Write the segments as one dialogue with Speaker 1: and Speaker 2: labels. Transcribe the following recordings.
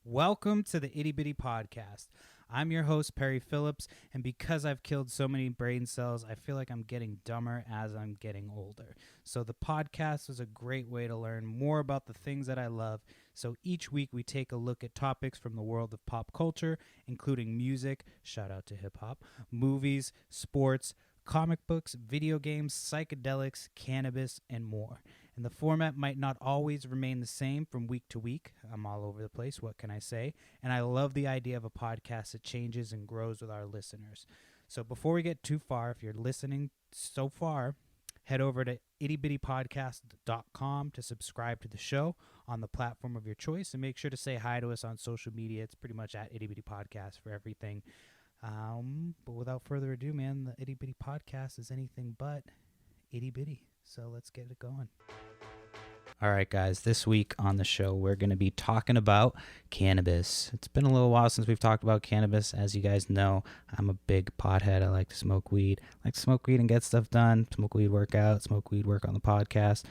Speaker 1: Welcome to the Itty Bitty Podcast. I'm your host, Perry Phillips, and because I've killed so many brain cells, I feel like I'm getting dumber as I'm getting older. So the podcast is a great way to learn more about the things that I love. So each week we take a look at topics from the world of pop culture, including music, shout out to hip hop, movies, sports, comic books, video games, psychedelics, cannabis, and more. And the format might not always remain the same from week to week. I'm all over the place, what can I say? And I love the idea of a podcast that changes and grows with our listeners. So before we get too far, if you're listening so far, head over to ittybittypodcast.com to subscribe to the show on the platform of your choice, and make sure to say hi to us on social media. It's pretty much at Itty Bitty Podcast for everything. But without further ado, man, the Itty Bitty Podcast is anything but itty bitty. So let's get it going. All right, guys, this week on the show, we're going to be talking about cannabis. It's been a little while since we've talked about cannabis. As you guys know, I'm a big pothead. I like to smoke weed. I like to smoke weed and get stuff done. Smoke weed, work out, smoke weed, work on the podcast,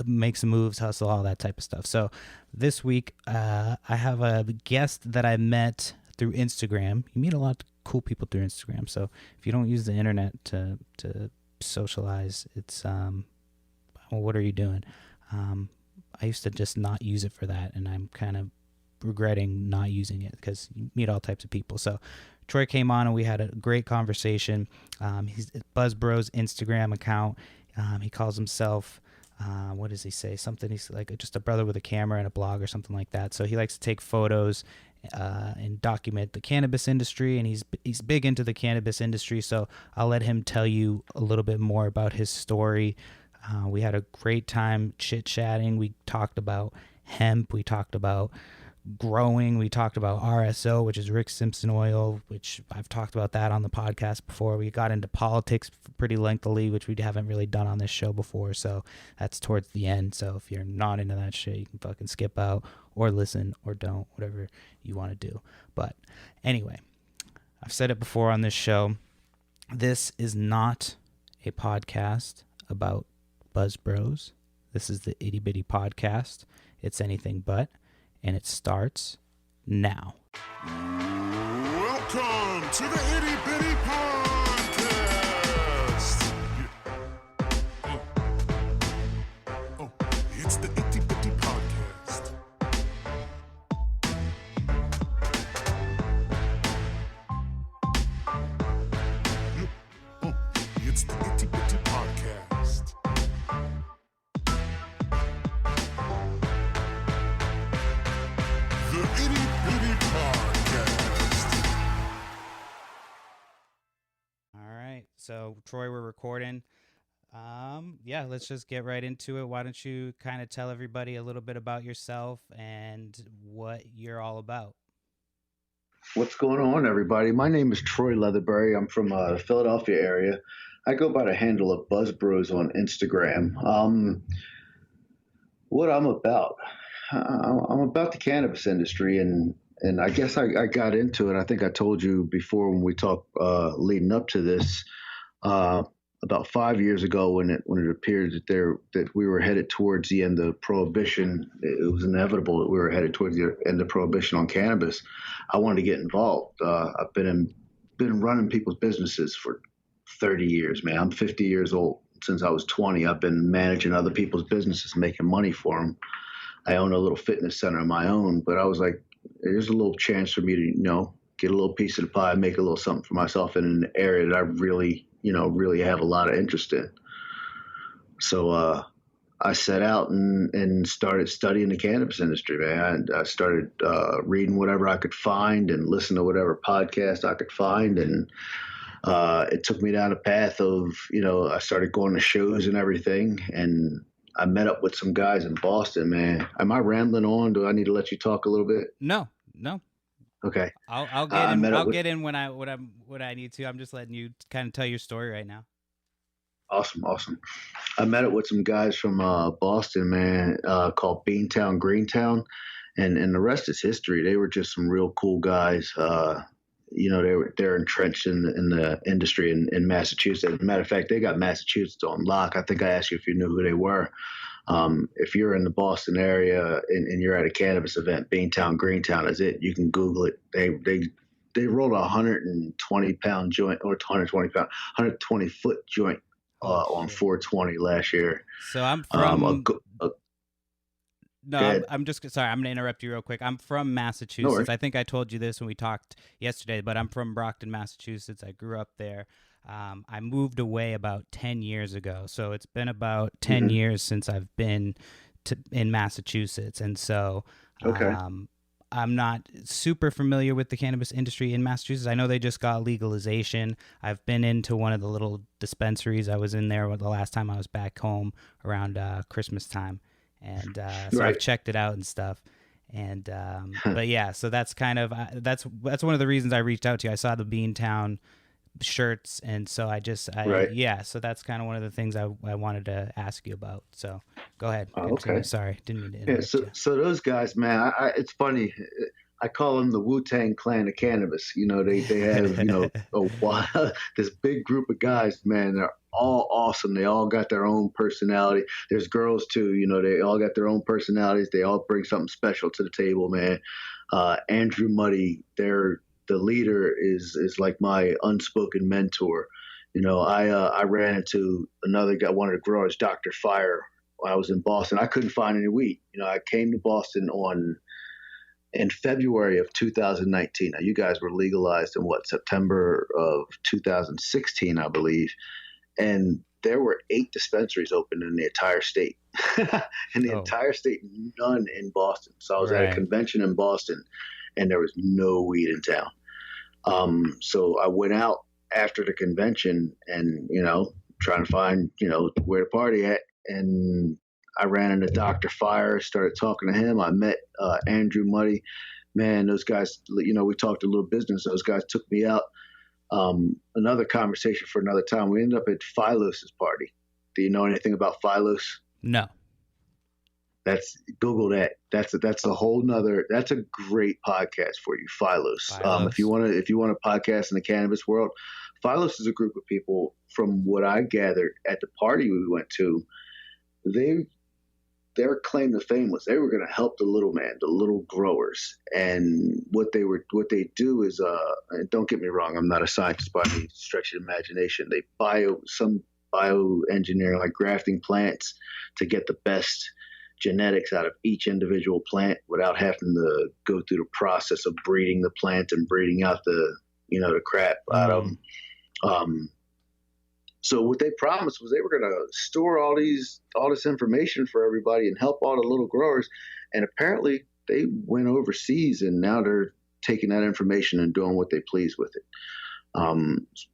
Speaker 1: make some moves, hustle, all that type of stuff. So this week, I have a guest that I met through Instagram. You meet a lot of cool people through Instagram. So if you don't use the internet to socialize, it's well, what are you doing? I used to just not use it for that, and I'm kind of regretting not using it because you meet all types of people. So Troy came on and we had a great conversation. He's Buzzbro's Instagram account. He calls himself what does he say? Something, he's like just a brother with a camera and a blog or something like that. So he likes to take photos and document the cannabis industry, and he's big into the cannabis industry. So I'll let him tell you a little bit more about his story. We had a great time chit-chatting. We talked about hemp. We talked about growing. We talked about RSO, which is Rick Simpson oil, which I've talked about that on the podcast before. We got into politics pretty lengthily, which we haven't really done on this show before. So that's towards the end. So if you're not into that shit, you can fucking skip out or listen or don't, whatever you want to do. But anyway, I've said it before on this show. This is not a podcast about Buzz Bros. This is the Itty Bitty Podcast. It's anything but, and it starts now.
Speaker 2: Welcome to the Itty Bitty Podcast. Oh, it's the Itty Bitty Podcast. Oh, it's the Itty Bitty Podcast. The Itty Bitty Podcast.
Speaker 1: All right. So, Troy, we're recording. Yeah, let's just get right into it. Why don't you kind of tell everybody a little bit about yourself and what you're all about?
Speaker 3: What's going on, everybody? My name is Troy Leatherbury. I'm from the Philadelphia area. I go by the handle of Buzzbros on Instagram. What I'm about? I'm about the cannabis industry, and I guess I got into it. I think I told you before when we talked leading up to this about 5 years ago when it appeared that we were headed towards the end of prohibition. It was inevitable that we were headed towards the end of prohibition on cannabis. I wanted to get involved. I've been running people's businesses for 30 years, man. I'm 50 years old. Since I was 20, I've been managing other people's businesses, making money for them. I own a little fitness center of my own, but I was like, there's a little chance for me to, get a little piece of the pie, make a little something for myself in an area that I really have a lot of interest in. So I set out and started studying the cannabis industry, man. I started reading whatever I could find and listen to whatever podcast I could find, and it took me down a path of, I started going to shows and everything, and I met up with some guys in Boston, man. Am I rambling on? Do I need to let you talk a little bit?
Speaker 1: No.
Speaker 3: Okay.
Speaker 1: I'll get in. I'll get in when I need to. I'm just letting you kind of tell your story right now.
Speaker 3: Awesome. I met up with some guys from Boston, man, called Beantown, Greentown, and the rest is history. They were just some real cool guys. They're entrenched in the industry in Massachusetts. As a matter of fact, they got Massachusetts on lock. I think I asked you if you knew who they were. If you're in the Boston area and you're at a cannabis event, Beantown, Greentown is it. You can Google it. They rolled a 120-pound joint, or 120-foot joint
Speaker 1: Holy
Speaker 3: on
Speaker 1: shit.
Speaker 3: 420 last year.
Speaker 1: So I'm
Speaker 3: Um,
Speaker 1: from
Speaker 3: a, a,
Speaker 1: No,
Speaker 3: Good.
Speaker 1: I'm just sorry. I'm gonna interrupt you real quick. I'm from
Speaker 3: No
Speaker 1: Massachusetts.
Speaker 3: worries.
Speaker 1: I think I told you this when we talked yesterday, but I'm from Brockton, Massachusetts. I grew up there. I moved away about 10 years ago, so it's been about 10
Speaker 3: Hmm.
Speaker 1: years since I've been in Massachusetts, and so
Speaker 3: Okay.
Speaker 1: I'm not super familiar with the cannabis industry in Massachusetts. I know they just got legalization. I've been into one of the little dispensaries. I was in there the last time I was back home around Christmas time, and so I've
Speaker 3: Right.
Speaker 1: checked it out and stuff. And but yeah, so that's kind of that's one of the reasons I reached out to you. I saw the Beantown shirts, and so
Speaker 3: Right.
Speaker 1: yeah, so that's kind of one of the things I wanted to ask you about. So go ahead,
Speaker 3: Okay.
Speaker 1: continue. Sorry, didn't mean to
Speaker 3: Yeah.
Speaker 1: interrupt
Speaker 3: So,
Speaker 1: you.
Speaker 3: so those guys, man, it's funny. I call them the Wu-Tang Clan of cannabis. They have, this big group of guys, man. They're all awesome. They all got their own personality. There's girls too. They all got their own personalities. They all bring something special to the table, man. Andrew Muddy, the leader, is like my unspoken mentor. I ran into another guy, one of the growers, Dr. Fire, when I was in Boston. I couldn't find any weed. I came to Boston in February of 2019. Now, you guys were legalized in September of 2016, I believe, and there were 8 dispensaries open in the entire state. In the
Speaker 1: Oh,
Speaker 3: entire state, none in Boston. So I was at a
Speaker 1: right.
Speaker 3: convention in Boston, and there was no weed in town. So I went out after the convention and, trying to find, where to party at. And I ran into Dr. Fire, started talking to him. I met Andrew Muddy. Man, those guys, we talked a little business. Those guys took me out. Another conversation for another time. We ended up at Philos's party. Do you know anything about Philos?
Speaker 1: No.
Speaker 3: That's Google that. That's a whole nother. That's a great podcast for you, Philos.
Speaker 1: Phylos.
Speaker 3: If you want to podcast in the cannabis world, Philos is a group of people. From what I gathered at the party we went to, they their claim to fame was they were going to help the little man, the little growers, and what they do is, and don't get me wrong, I'm not a scientist by any stretch of the imagination. They bioengineer, like grafting plants to get the best genetics out of each individual plant without having to go through the process of breeding the plant and breeding out the crap out of
Speaker 1: Mm.
Speaker 3: them. So what they promised was they were going to store all this information for everybody and help all the little growers. And apparently they went overseas and now they're taking that information and doing what they please with it.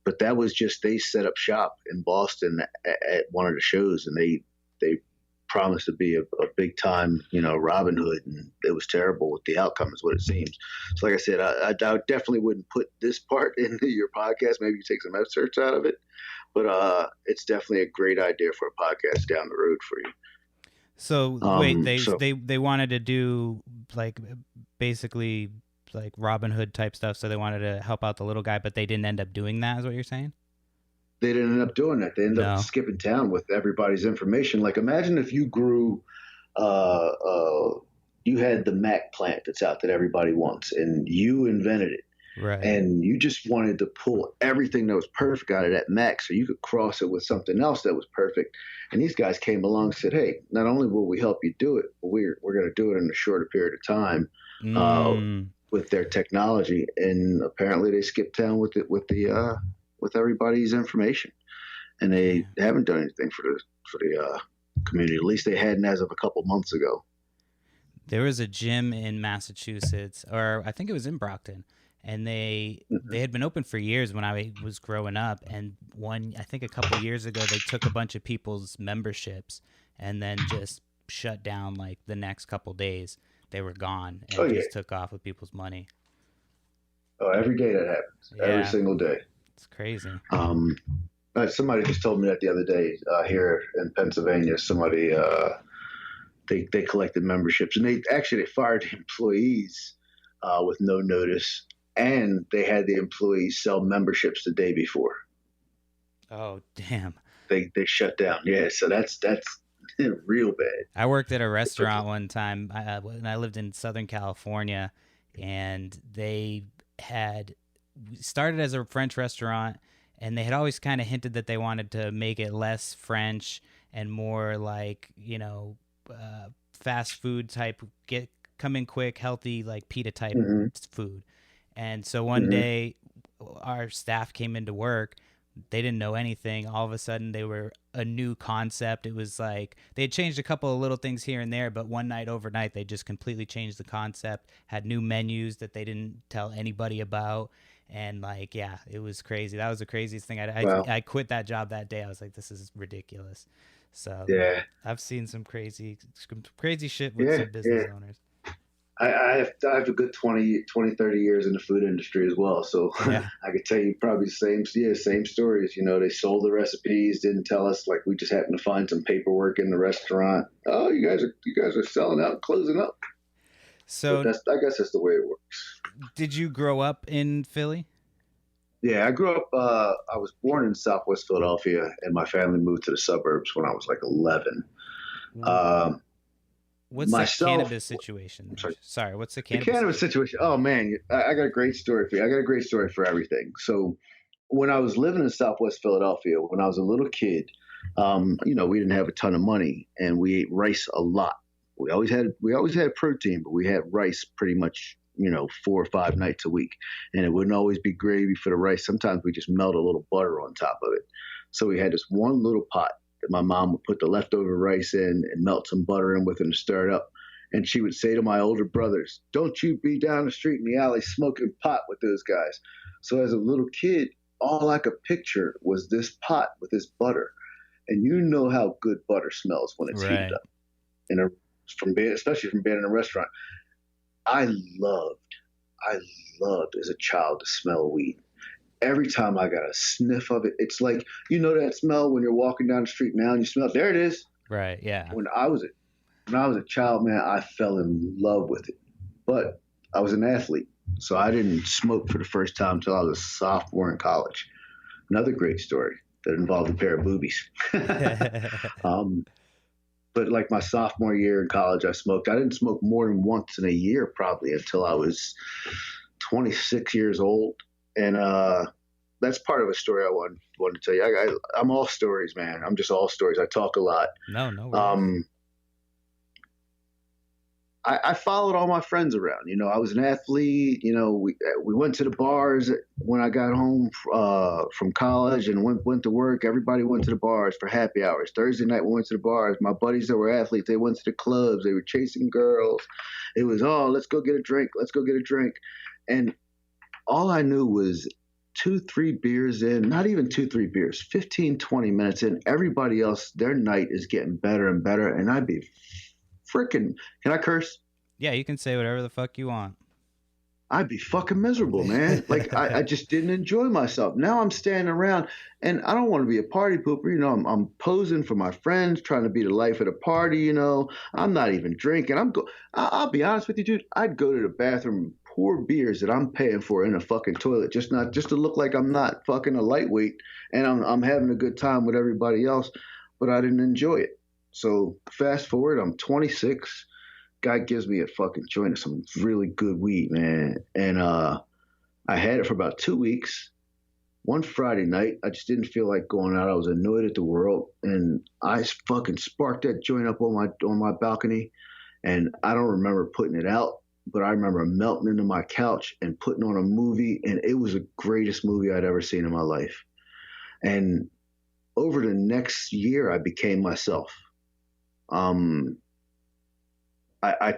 Speaker 3: But that was just, they set up shop in Boston at one of the shows, and they promised to be a big time, Robin Hood, and it was terrible with the outcome, is what it seems. So, like I said, I definitely wouldn't put this part into your podcast. Maybe you take some excerpts out of it, but it's definitely a great idea for a podcast down the road for you.
Speaker 1: So wait,
Speaker 3: So
Speaker 1: they wanted to do like basically like Robin Hood type stuff. So they wanted to help out the little guy, but they didn't end up doing that. Is what you're saying?
Speaker 3: they didn't end up doing that. They ended up
Speaker 1: No.
Speaker 3: skipping town with everybody's information. Like, imagine if you grew, uh, uh, you had the Mac plant that's out that everybody wants, and you invented it.
Speaker 1: Right.
Speaker 3: And you just wanted to pull everything that was perfect out of that Mac so you could cross it with something else that was perfect. And these guys came along and said, "Hey, not only will we help you do it, but we're going to do it in a shorter period of time uh,
Speaker 1: Mm.
Speaker 3: with their technology." And apparently, they skipped town with it with everybody's information, and they
Speaker 1: Damn.
Speaker 3: haven't done anything for the community. At least they hadn't as of a couple months ago.
Speaker 1: There was a gym in Massachusetts, or I think it was in Brockton, and they
Speaker 3: Mhm.
Speaker 1: had been open for years when I was growing up. And I think a couple years ago, they took a bunch of people's memberships and then just shut down like the next couple days. They were gone
Speaker 3: Oh
Speaker 1: and
Speaker 3: yeah,
Speaker 1: just took off with people's money.
Speaker 3: oh, every day that happens, every
Speaker 1: Yeah,
Speaker 3: single day.
Speaker 1: it's crazy.
Speaker 3: Um, Somebody just told me that the other day here in Pennsylvania. Somebody they collected memberships, and they fired the employees with no notice, and they had the employees sell memberships the day before.
Speaker 1: Oh, damn.
Speaker 3: They shut down. Yeah, so that's real bad.
Speaker 1: I worked at a restaurant one time when I lived in Southern California, and they had started as a French restaurant, and they had always kind of hinted that they wanted to make it less French and more like, fast food type, come in quick, healthy, like pita type
Speaker 3: Hmm.
Speaker 1: food. And so one
Speaker 3: Hmm.
Speaker 1: day our staff came into work. They didn't know anything. All of a sudden, they were a new concept. It was like they had changed a couple of little things here and there, but one night, overnight, they just completely changed the concept, had new menus that they didn't tell anybody about. And like, yeah, it was crazy. That was the craziest thing.
Speaker 3: Wow.
Speaker 1: I quit that job that day. I was like, this is ridiculous. So
Speaker 3: Yeah.
Speaker 1: I've seen some crazy shit with
Speaker 3: Yeah.
Speaker 1: some business
Speaker 3: Yeah.
Speaker 1: owners.
Speaker 3: I have a good 30 years in the food industry as well. So
Speaker 1: Yeah.
Speaker 3: I could tell you probably same stories. They sold the recipes, didn't tell us, like we just happened to find some paperwork in the restaurant. Oh, you guys are selling out and closing up. But
Speaker 1: So
Speaker 3: I guess that's the way it works.
Speaker 1: did you grow up in Philly?
Speaker 3: Yeah, I grew up, I was born in Southwest Philadelphia and my family moved to the suburbs when I was like 11. Um,
Speaker 1: What's the
Speaker 3: myself,
Speaker 1: cannabis situation
Speaker 3: I'm
Speaker 1: there?
Speaker 3: sorry.
Speaker 1: Sorry, what's the
Speaker 3: The
Speaker 1: cannabis?
Speaker 3: cannabis situation. Oh man, I got a great story for you. I got a great story for everything. So when I was living in Southwest Philadelphia, when I was a little kid, we didn't have a ton of money, and we ate rice a lot. We always had protein, but we had rice pretty much 4 or 5 nights a week, and it wouldn't always be gravy for the rice. Sometimes we just melt a little butter on top of it. So we had this one little pot that my mom would put the leftover rice in and melt some butter in with it and stir it up. And she would say to my older brothers, "Don't you be down the street in the alley smoking pot with those guys." So as a little kid, all I could picture was this pot with this butter. And you know how good butter smells when it's heated
Speaker 1: Right.
Speaker 3: up. In a, especially from being in a restaurant. I loved, I loved as a child to smell weed. Every time I got a sniff of it, it's like, that smell when you're walking down the street now and you smell it. There it is.
Speaker 1: Right. Yeah.
Speaker 3: When I was a child, man, I fell in love with it. But I was an athlete, so I didn't smoke for the first time until I was a sophomore in college. Another great story that involved a pair of boobies. um, but like my sophomore year in college, I smoked. I didn't smoke more than once in a year, probably until I was 26 years old, and that's part of a story I wanted to tell you. I'm all stories, man. I'm just all stories. I talk a lot.
Speaker 1: No, no worries.
Speaker 3: Um, I followed all my friends around. I was an athlete. We went to the bars when I got home from college and went to work. Everybody went to the bars for happy hours. Thursday night we went to the bars. My buddies that were athletes, they went to the clubs. They were chasing girls. It was, oh, let's go get a drink. Let's go get a drink. And all I knew was 2, 3 beers in, not even 2, 3 beers, 15, 20 minutes in, everybody else, their night is getting better and better. And I'd be freaking, can I curse?
Speaker 1: Yeah, you can say whatever the fuck you want.
Speaker 3: I'd be fucking miserable, man. Like I just didn't enjoy myself. Now I'm standing around and I don't want to be a party pooper. I'm posing for my friends, trying to be the life of the party. I'm not even drinking. I'll be honest with you, dude. I'd go to the bathroom and pour beers that I'm paying for in a fucking toilet, just to look like I'm not fucking a lightweight and I'm having a good time with everybody else, but I didn't enjoy it. So fast forward, I'm 26. Guy gives me a fucking joint of some really good weed, man. And I had it for about 2 weeks. One Friday night, I just didn't feel like going out. I was annoyed at the world, and I fucking sparked that joint up on my balcony. And I don't remember putting it out, but I remember melting into my couch and putting on a movie, and it was the greatest movie I'd ever seen in my life. And over the next year, I became myself. Um, I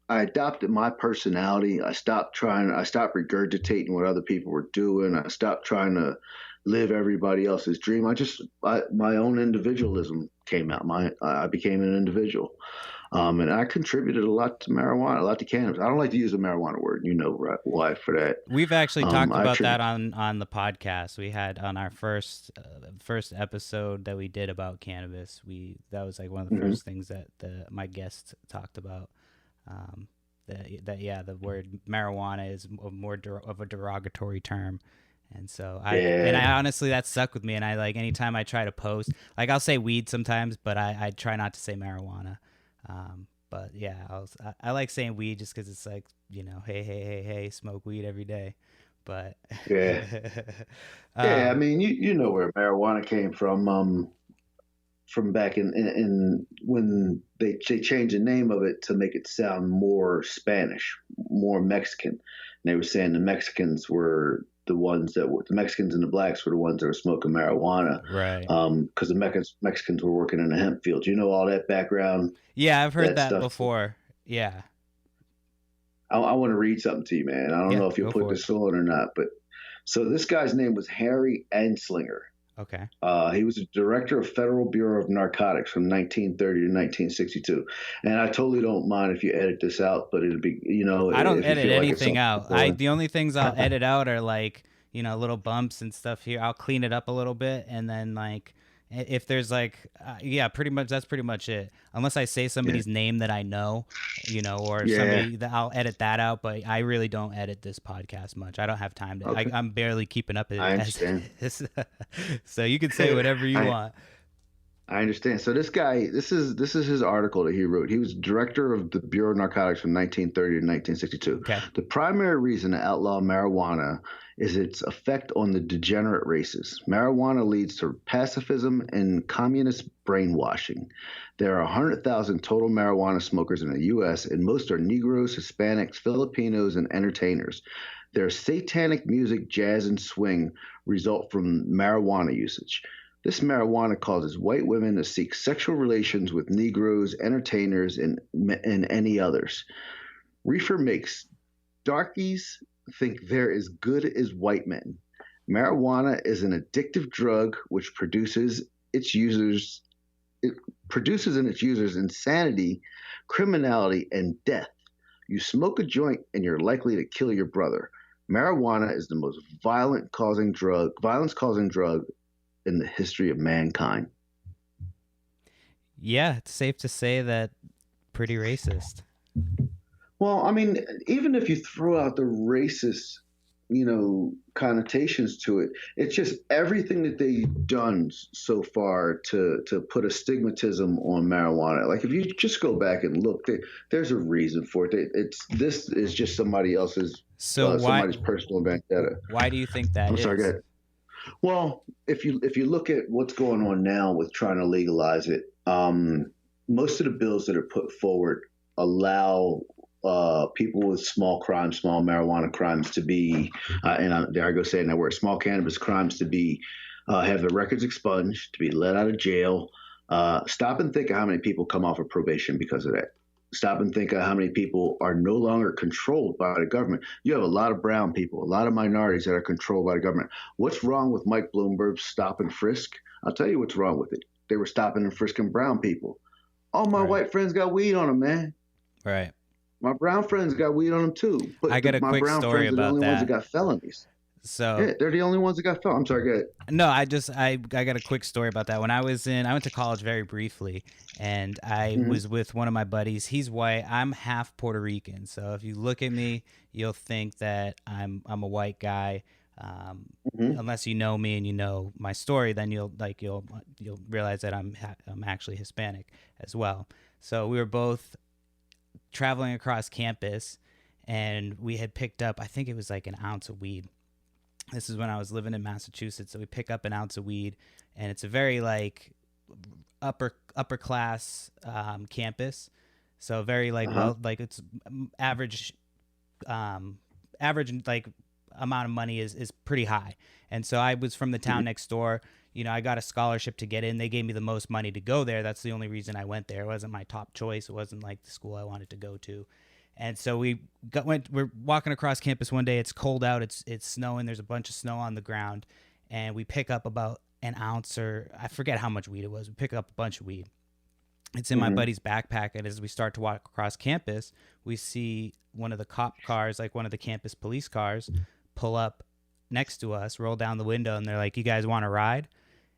Speaker 3: adopted my personality. I stopped regurgitating what other people were doing. I stopped trying to live everybody else's dream. My own individualism came out. I became an individual. And I contributed a lot to marijuana, a lot to cannabis. I don't like to use the marijuana word. You know why for that.
Speaker 1: We've actually talked
Speaker 3: I
Speaker 1: about that
Speaker 3: attribute.
Speaker 1: on the podcast. We had on our first episode that we did about cannabis. That was like one of the
Speaker 3: Mhm.
Speaker 1: first things that my guest talked about. The word marijuana is of a derogatory term, And so
Speaker 3: Yeah.
Speaker 1: I honestly, that stuck with me. And I like, anytime I try to post, like, I'll say weed sometimes, but I try not to say marijuana. But yeah, I like saying weed just because it's like, hey, hey, hey, hey, smoke weed every day. But
Speaker 3: Yeah. Yeah. I
Speaker 1: um,
Speaker 3: mean, you know where marijuana came from back in when they changed the name of it to make it sound more Spanish, more Mexican. And they were saying the Mexicans were the Mexicans and the blacks were the ones that were smoking marijuana,
Speaker 1: right.
Speaker 3: because the Mexicans were working in the hemp fields. You know all that background,
Speaker 1: Yeah, I've heard
Speaker 3: that
Speaker 1: that
Speaker 3: stuff.
Speaker 1: before. Yeah.
Speaker 3: I want to read something to you, man. I don't
Speaker 1: Yeah.
Speaker 3: know if you'll
Speaker 1: Go
Speaker 3: put
Speaker 1: for it.
Speaker 3: this on or not, but so this guy's name was Harry Anslinger.
Speaker 1: Okay.
Speaker 3: He was a director of Federal Bureau of Narcotics from 1930 to 1962. And I totally don't mind if you edit this out, but it'll be,
Speaker 1: I don't
Speaker 3: if you
Speaker 1: edit
Speaker 3: feel like it's
Speaker 1: anything
Speaker 3: something to
Speaker 1: out.
Speaker 3: throw in.
Speaker 1: The only things I'll edit out are like, little bumps and stuff here. I'll clean it up a little bit, and then like, if there's like, yeah, pretty much that's pretty much it. Unless I say
Speaker 3: Yeah.
Speaker 1: somebody's name that I know, or
Speaker 3: Yeah.
Speaker 1: somebody that I'll edit that out. But I really don't edit this podcast much. I don't have time to.
Speaker 3: Okay.
Speaker 1: I'm barely keeping up
Speaker 3: I
Speaker 1: as it
Speaker 3: understand.
Speaker 1: is. So you can say whatever you
Speaker 3: I,
Speaker 1: want.
Speaker 3: I understand. So this guy, this is his article that he wrote. He was director of the Bureau of Narcotics from 1930 to 1962.
Speaker 1: Okay.
Speaker 3: The primary reason to outlaw marijuana is its effect on the degenerate races. Marijuana leads to pacifism and communist brainwashing. There are 100,000 total marijuana smokers in the U.S., and most are Negroes, Hispanics, Filipinos, and entertainers. Their satanic music, jazz, and swing result from marijuana usage. This marijuana causes white women to seek sexual relations with Negroes, entertainers, and any others. Reefer makes darkies think they're as good as white men. Marijuana is an addictive drug which it produces in its users insanity, criminality, and death. You smoke a joint and you're likely to kill your brother. Marijuana is the most violence causing drug in the history of mankind.
Speaker 1: Yeah, it's safe to say that pretty racist.
Speaker 3: Well, I mean, even if you throw out the racist, connotations to it, it's just everything that they've done so far to put a stigmatism on marijuana. Like if you just go back and look, there's a reason for it. This is just
Speaker 1: So
Speaker 3: somebody's personal vendetta.
Speaker 1: why do you think that
Speaker 3: I'm sorry, go
Speaker 1: is?
Speaker 3: ahead. Well, if you look at what's going on now with trying to legalize it, most of the bills that are put forward allow people with small marijuana crimes to be, there I go saying that word, small cannabis crimes to be, have their records expunged, to be let out of jail. Stop and think of how many people come off of probation because of that. Stop and think of how many people are no longer controlled by the government. You have a lot of brown people, a lot of minorities that are controlled by the government. What's wrong with Mike Bloomberg's stop and frisk? I'll tell you what's wrong with it. They were stopping and frisking brown people. All my
Speaker 1: Right.
Speaker 3: white friends got weed on them, man.
Speaker 1: Right.
Speaker 3: My brown friends got weed on them too.
Speaker 1: I
Speaker 3: But
Speaker 1: got a
Speaker 3: my
Speaker 1: quick
Speaker 3: brown
Speaker 1: story
Speaker 3: friends are the
Speaker 1: about
Speaker 3: only ones that
Speaker 1: that.
Speaker 3: got felonies.
Speaker 1: So
Speaker 3: Yeah, they're the only ones that got felonies. I'm sorry, go ahead.
Speaker 1: no, I got a quick story about that. When I went to college very briefly, and I
Speaker 3: Mm-hmm.
Speaker 1: was with one of my buddies. He's white. I'm half Puerto Rican. So if you look at me, you'll think that I'm a white guy.
Speaker 3: Mm-hmm.
Speaker 1: Unless you know me and you know my story, then you'll realize that I'm actually Hispanic as well. So we were both traveling across campus, and we had picked up, I think it was like an ounce of weed. This is when I was living in Massachusetts. So we pick up an ounce of weed, and it's a very like upper class campus. So very like
Speaker 3: Uh-huh.
Speaker 1: like it's average average like amount of money is pretty high. And so I was from the town next door. I got a scholarship to get in. They gave me the most money to go there. That's the only reason I went there. It wasn't my top choice. It wasn't like the school I wanted to go to. And so we're walking across campus one day. It's cold out. It's snowing. There's a bunch of snow on the ground, and we pick up about an ounce, or I forget how much weed it was. We pick up a bunch of weed. It's in my
Speaker 3: Mm-hmm.
Speaker 1: buddy's backpack, and as we start to walk across campus, we see one of the cop cars, like one of the campus police cars, pull up next to us, roll down the window, and they're like, "You guys want to ride?"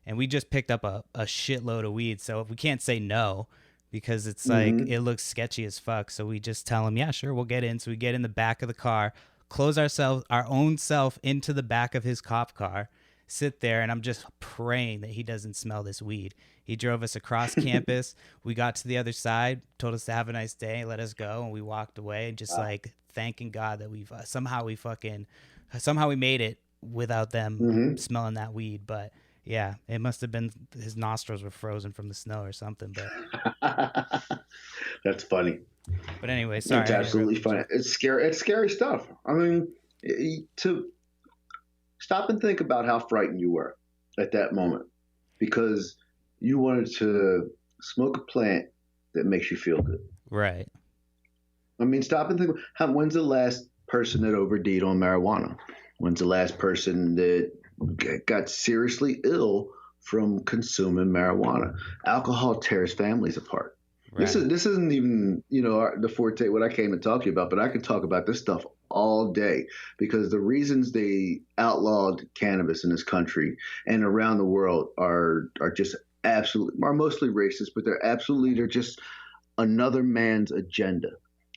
Speaker 1: And we just picked up a shitload of weed, so we can't say no because it's like
Speaker 3: Mm-hmm.
Speaker 1: it looks sketchy as fuck. So we just tell them, "Yeah, sure, we'll get in." So we get in the back of the car, close our own self into the back of his cop car, sit there, and I'm just praying that he doesn't smell this weed. He drove us across campus. We got to the other side, told us to have a nice day, let us go, and we walked away, just like thanking God that we've somehow we made it without them smelling that weed. But yeah, it must have been his nostrils were frozen from the snow or something. But
Speaker 3: That's funny.
Speaker 1: But anyway, sorry.
Speaker 3: It's absolutely funny. It's scary. It's scary stuff. I mean, to stop and think about how frightened you were at that moment because you wanted to smoke a plant that makes you feel good.
Speaker 1: Right.
Speaker 3: I mean, stop and think. When's the last person that OD'd on marijuana? When's the last person that got seriously ill from consuming marijuana? Alcohol tears families apart. Right. This isn't even, the forte, what I came to talk to you about, but I could talk about this stuff all day because the reasons they outlawed cannabis in this country and around the world are mostly racist, but they're just another man's agenda.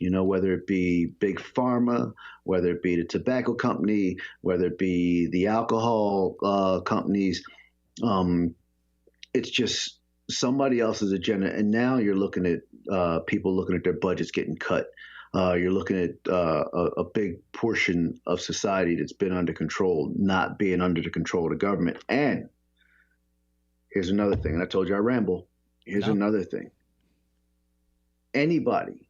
Speaker 3: Whether it be big pharma, whether it be the tobacco company, whether it be the alcohol companies, it's just somebody else's agenda. And now you're looking at people looking at their budgets getting cut. You're looking at a big portion of society that's been under control, not being under the control of the government. And here's another thing. And I told you I ramble. Here's another thing. Anybody,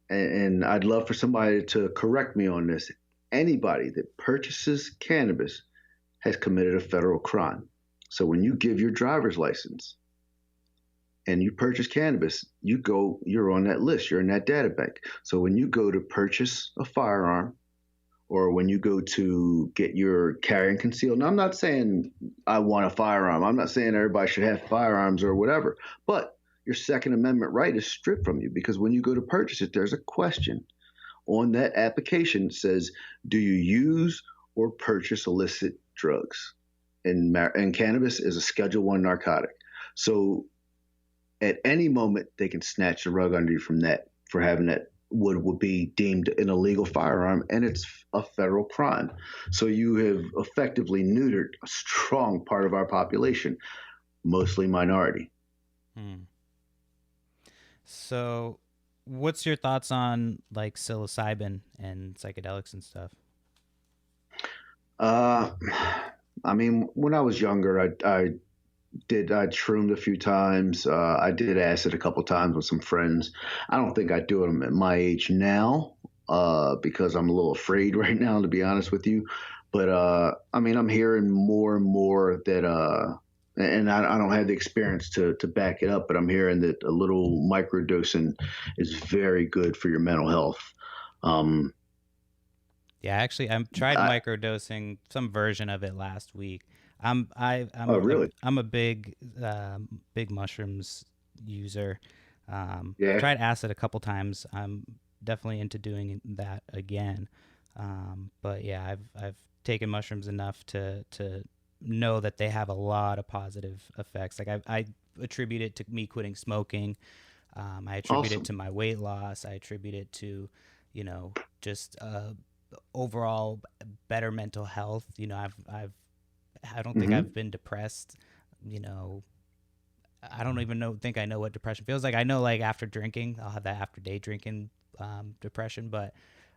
Speaker 3: and I'd love for somebody to correct me on this, anybody that purchases cannabis has committed a federal crime. So when you give your driver's license and you purchase cannabis, you're on that list. You're in that data bank. So when you go to purchase a firearm or when you go to get your carry and conceal, now I'm not saying I want a firearm. I'm not saying everybody should have firearms or whatever, but your Second Amendment right is stripped from you because when you go to purchase it, there's a question on that application that says, do you use or purchase illicit drugs? And cannabis is a Schedule I narcotic. So at any moment, they can snatch the rug under you from that for having that would be deemed an illegal firearm, and it's a federal crime. So you have effectively neutered a strong part of our population, mostly minority.
Speaker 1: So what's your thoughts on like psilocybin and psychedelics and stuff?
Speaker 3: I mean, when I was younger, I shroomed a few times. I did acid a couple times with some friends. I don't think I'd do them at my age now because I'm a little afraid right now, to be honest with you. But I mean, I'm hearing more and more that, and I don't have the experience to back it up, but I'm hearing that a little microdosing is very good for your mental health.
Speaker 1: Yeah, actually, I tried microdosing some version of it last week.
Speaker 3: Really?
Speaker 1: I'm a big mushrooms user.
Speaker 3: Yeah.
Speaker 1: Tried acid a couple times. I'm definitely into doing that again. But yeah, I've taken mushrooms enough to know that they have a lot of positive effects. Like I attribute it to me quitting smoking. I attribute it to my weight loss. I attribute it to, just overall better mental health. I don't think I've been depressed. I don't even think I know what depression feels like. I know like after drinking, I'll have that after day drinking depression. But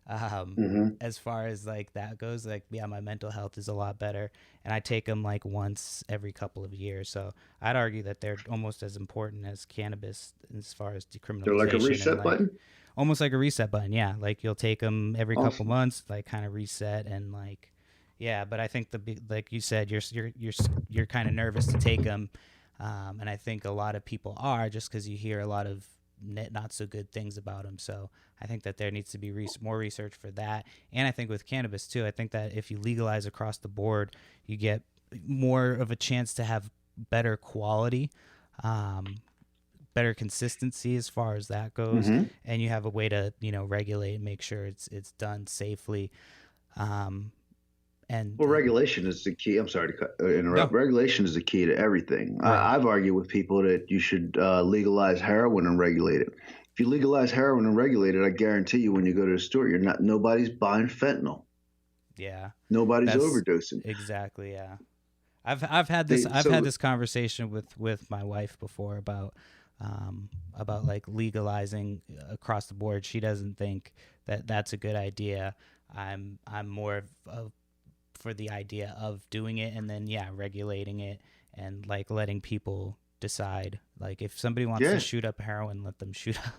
Speaker 1: as far as like that goes, like, yeah, my mental health is a lot better. And I take them like once every couple of years. So I'd argue that they're almost as important as cannabis as far as decriminalization.
Speaker 3: They're like a reset button?
Speaker 1: Almost like a reset button, yeah. Like you'll take them every couple months, like kind of reset and like, yeah. But I think like you said, you're kind of nervous to take them, and I think a lot of people are just because you hear a lot of not so good things about them. So I think that there needs to be more research for that. And I think with cannabis too, I think that if you legalize across the board, you get more of a chance to have better quality. Better consistency as far as that goes, and you have a way to regulate and make sure it's done safely. Regulation is the key. I'm sorry to interrupt. No. Regulation is the key to everything. Right.
Speaker 3: I've argued with people that you should legalize heroin and regulate it. If you legalize heroin and regulate it, I guarantee you, when you go to the store, nobody's buying fentanyl.
Speaker 1: Yeah.
Speaker 3: Nobody's
Speaker 1: That's
Speaker 3: overdosing.
Speaker 1: exactly, yeah. I've had
Speaker 3: They, so
Speaker 1: this conversation with my wife before about like legalizing across the board. She doesn't think that that's a good idea. I'm more of for the idea of doing it and then regulating it and like letting people decide. Like if somebody wants to
Speaker 3: yeah,
Speaker 1: shoot up heroin, let them shoot up,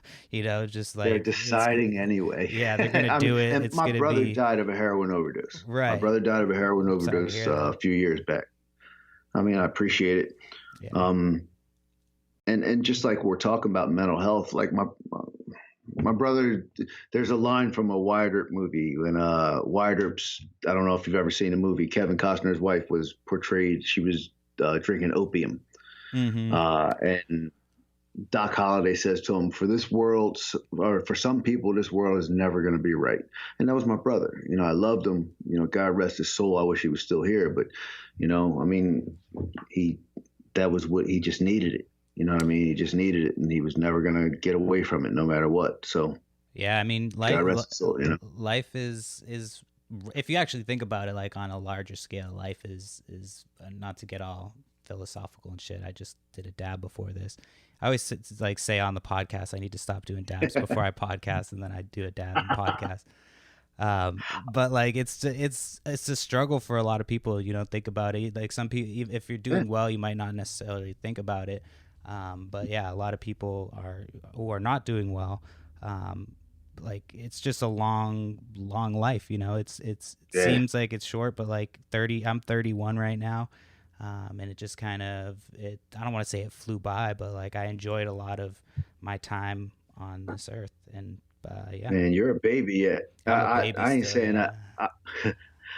Speaker 1: just
Speaker 3: they're
Speaker 1: like
Speaker 3: deciding anyway.
Speaker 1: they're gonna
Speaker 3: I mean,
Speaker 1: do it.
Speaker 3: and
Speaker 1: It's
Speaker 3: my
Speaker 1: gonna
Speaker 3: brother
Speaker 1: be
Speaker 3: died of a heroin overdose. My
Speaker 1: right.
Speaker 3: brother died of a heroin
Speaker 1: Sorry to
Speaker 3: overdose
Speaker 1: hear
Speaker 3: a
Speaker 1: that.
Speaker 3: few years back. I mean, I appreciate it.
Speaker 1: Yeah.
Speaker 3: Um, and just like we're talking about mental health, like my brother, there's a line from a Wyatt Earp movie when Wyatt Earp's, I don't know if you've ever seen a movie, Kevin Costner's wife was portrayed, she was drinking opium.
Speaker 1: Mm-hmm.
Speaker 3: And Doc Holliday says to him, for this world, or for some people, this world is never going to be right. And that was my brother. I loved him. God rest his soul. I wish he was still here. But, I mean, that was what he just needed it. You know what I mean? He just needed it, and he was never going to get away from it no matter what. So,
Speaker 1: yeah, I mean,
Speaker 3: God rest his soul,
Speaker 1: life is if you actually think about it, like on a larger scale, life is not to get all philosophical and shit. I just did a dab before this. I always like say on the podcast, I need to stop doing dabs before I podcast, and then I do a dab and podcast. But like it's a struggle for a lot of people. You don't think about it. Like some people, if you're doing well, you might not necessarily think about it. But yeah, a lot of people who are not doing well. Like it's just a long life. It seems like it's short, but like 30. I'm 31 right now. And it just kind of I don't want to say it flew by, but like I enjoyed a lot of my time on this earth. And yeah,
Speaker 3: Man, you're a baby yet. I ain't
Speaker 1: still,
Speaker 3: saying
Speaker 1: yeah.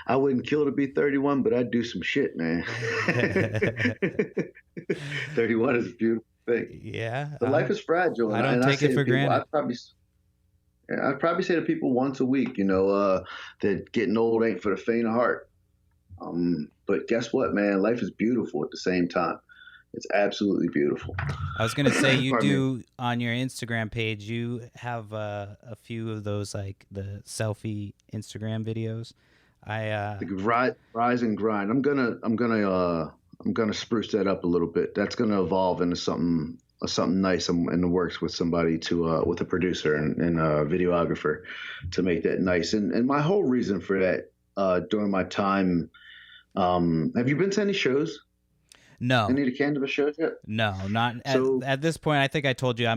Speaker 3: I wouldn't kill to be 31, but I'd do some shit, man. 31 is a beautiful thing.
Speaker 1: Yeah,
Speaker 3: But life is fragile,
Speaker 1: I don't
Speaker 3: and
Speaker 1: take
Speaker 3: say
Speaker 1: it for
Speaker 3: to people,
Speaker 1: granted.
Speaker 3: I'd probably say to people once a week, that getting old ain't for the faint of heart. But guess what, man? Life is beautiful at the same time. It's absolutely beautiful.
Speaker 1: I was gonna say you
Speaker 3: Pardon me.
Speaker 1: do on your Instagram page. You have a few of those like the selfie Instagram videos.
Speaker 3: Rise and grind. I'm gonna spruce that up a little bit. That's gonna evolve into something nice. I'm in the works with somebody with a producer and a videographer to make that nice. And my whole reason for that during my time. Have you been to any shows?
Speaker 1: No,
Speaker 3: Any of the cannabis shows yet?
Speaker 1: no, not
Speaker 3: So
Speaker 1: at this point. I think I told you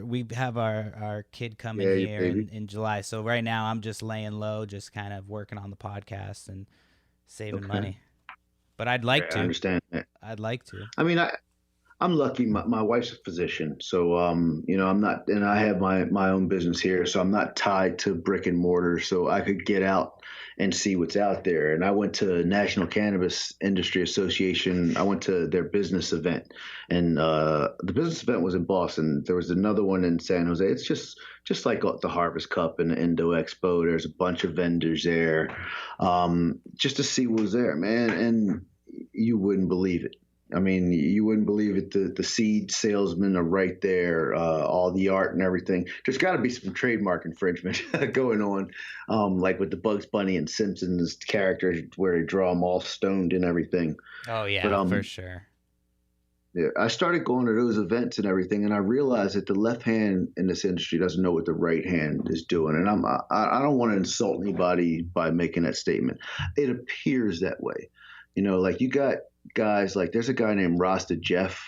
Speaker 1: we have our kid coming
Speaker 3: yeah,
Speaker 1: here
Speaker 3: baby.
Speaker 1: in July. So right now I'm just laying low, just kind of working on the podcast and saving
Speaker 3: Okay.
Speaker 1: money. But I'd like to.
Speaker 3: I understand that.
Speaker 1: I'd like to.
Speaker 3: I mean, I'm lucky. My wife's a physician, so I'm not, and I have my own business here, so I'm not tied to brick and mortar. So I could get out and see what's out there. And I went to National Cannabis Industry Association. I went to their business event, and the business event was in Boston. There was another one in San Jose. It's just like the Harvest Cup and the Indo Expo. There's a bunch of vendors there, just to see what was there, man. And you wouldn't believe it. I mean, you wouldn't believe it. The seed salesmen are right there, all the art and everything. There's got to be some trademark infringement going on, like with the Bugs Bunny and Simpsons characters where they draw them all stoned and everything.
Speaker 1: Oh yeah,
Speaker 3: But
Speaker 1: for sure.
Speaker 3: yeah, I started going to those events and everything, and I realized that the left hand in this industry doesn't know what the right hand is doing. And I don't want to insult anybody by making that statement. It appears that way, like you got guys like there's a guy named Rasta Jeff.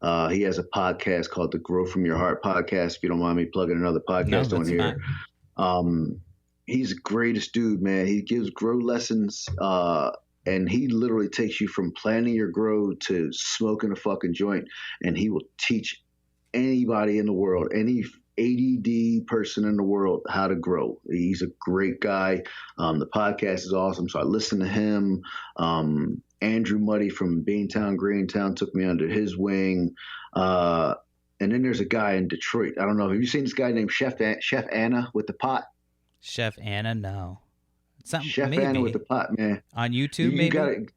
Speaker 3: He has a podcast called the Grow From Your Heart podcast. If you don't mind me plugging another podcast on here. He's the greatest dude, man. He gives grow lessons, and he literally takes you from planting your grow to smoking a fucking joint, and he will teach anybody in the world, any ADD person in the world, how to grow. He's a great guy. The podcast is awesome, so I listen to him. Andrew Muddy from Beantown, Greentown took me under his wing. And then there's a guy in Detroit. I don't know. Have you seen this guy named Chef Anna with the pot?
Speaker 1: Chef Anna, no.
Speaker 3: Chef Anna with the pot, man.
Speaker 1: On YouTube,
Speaker 3: You
Speaker 1: maybe?
Speaker 3: got it.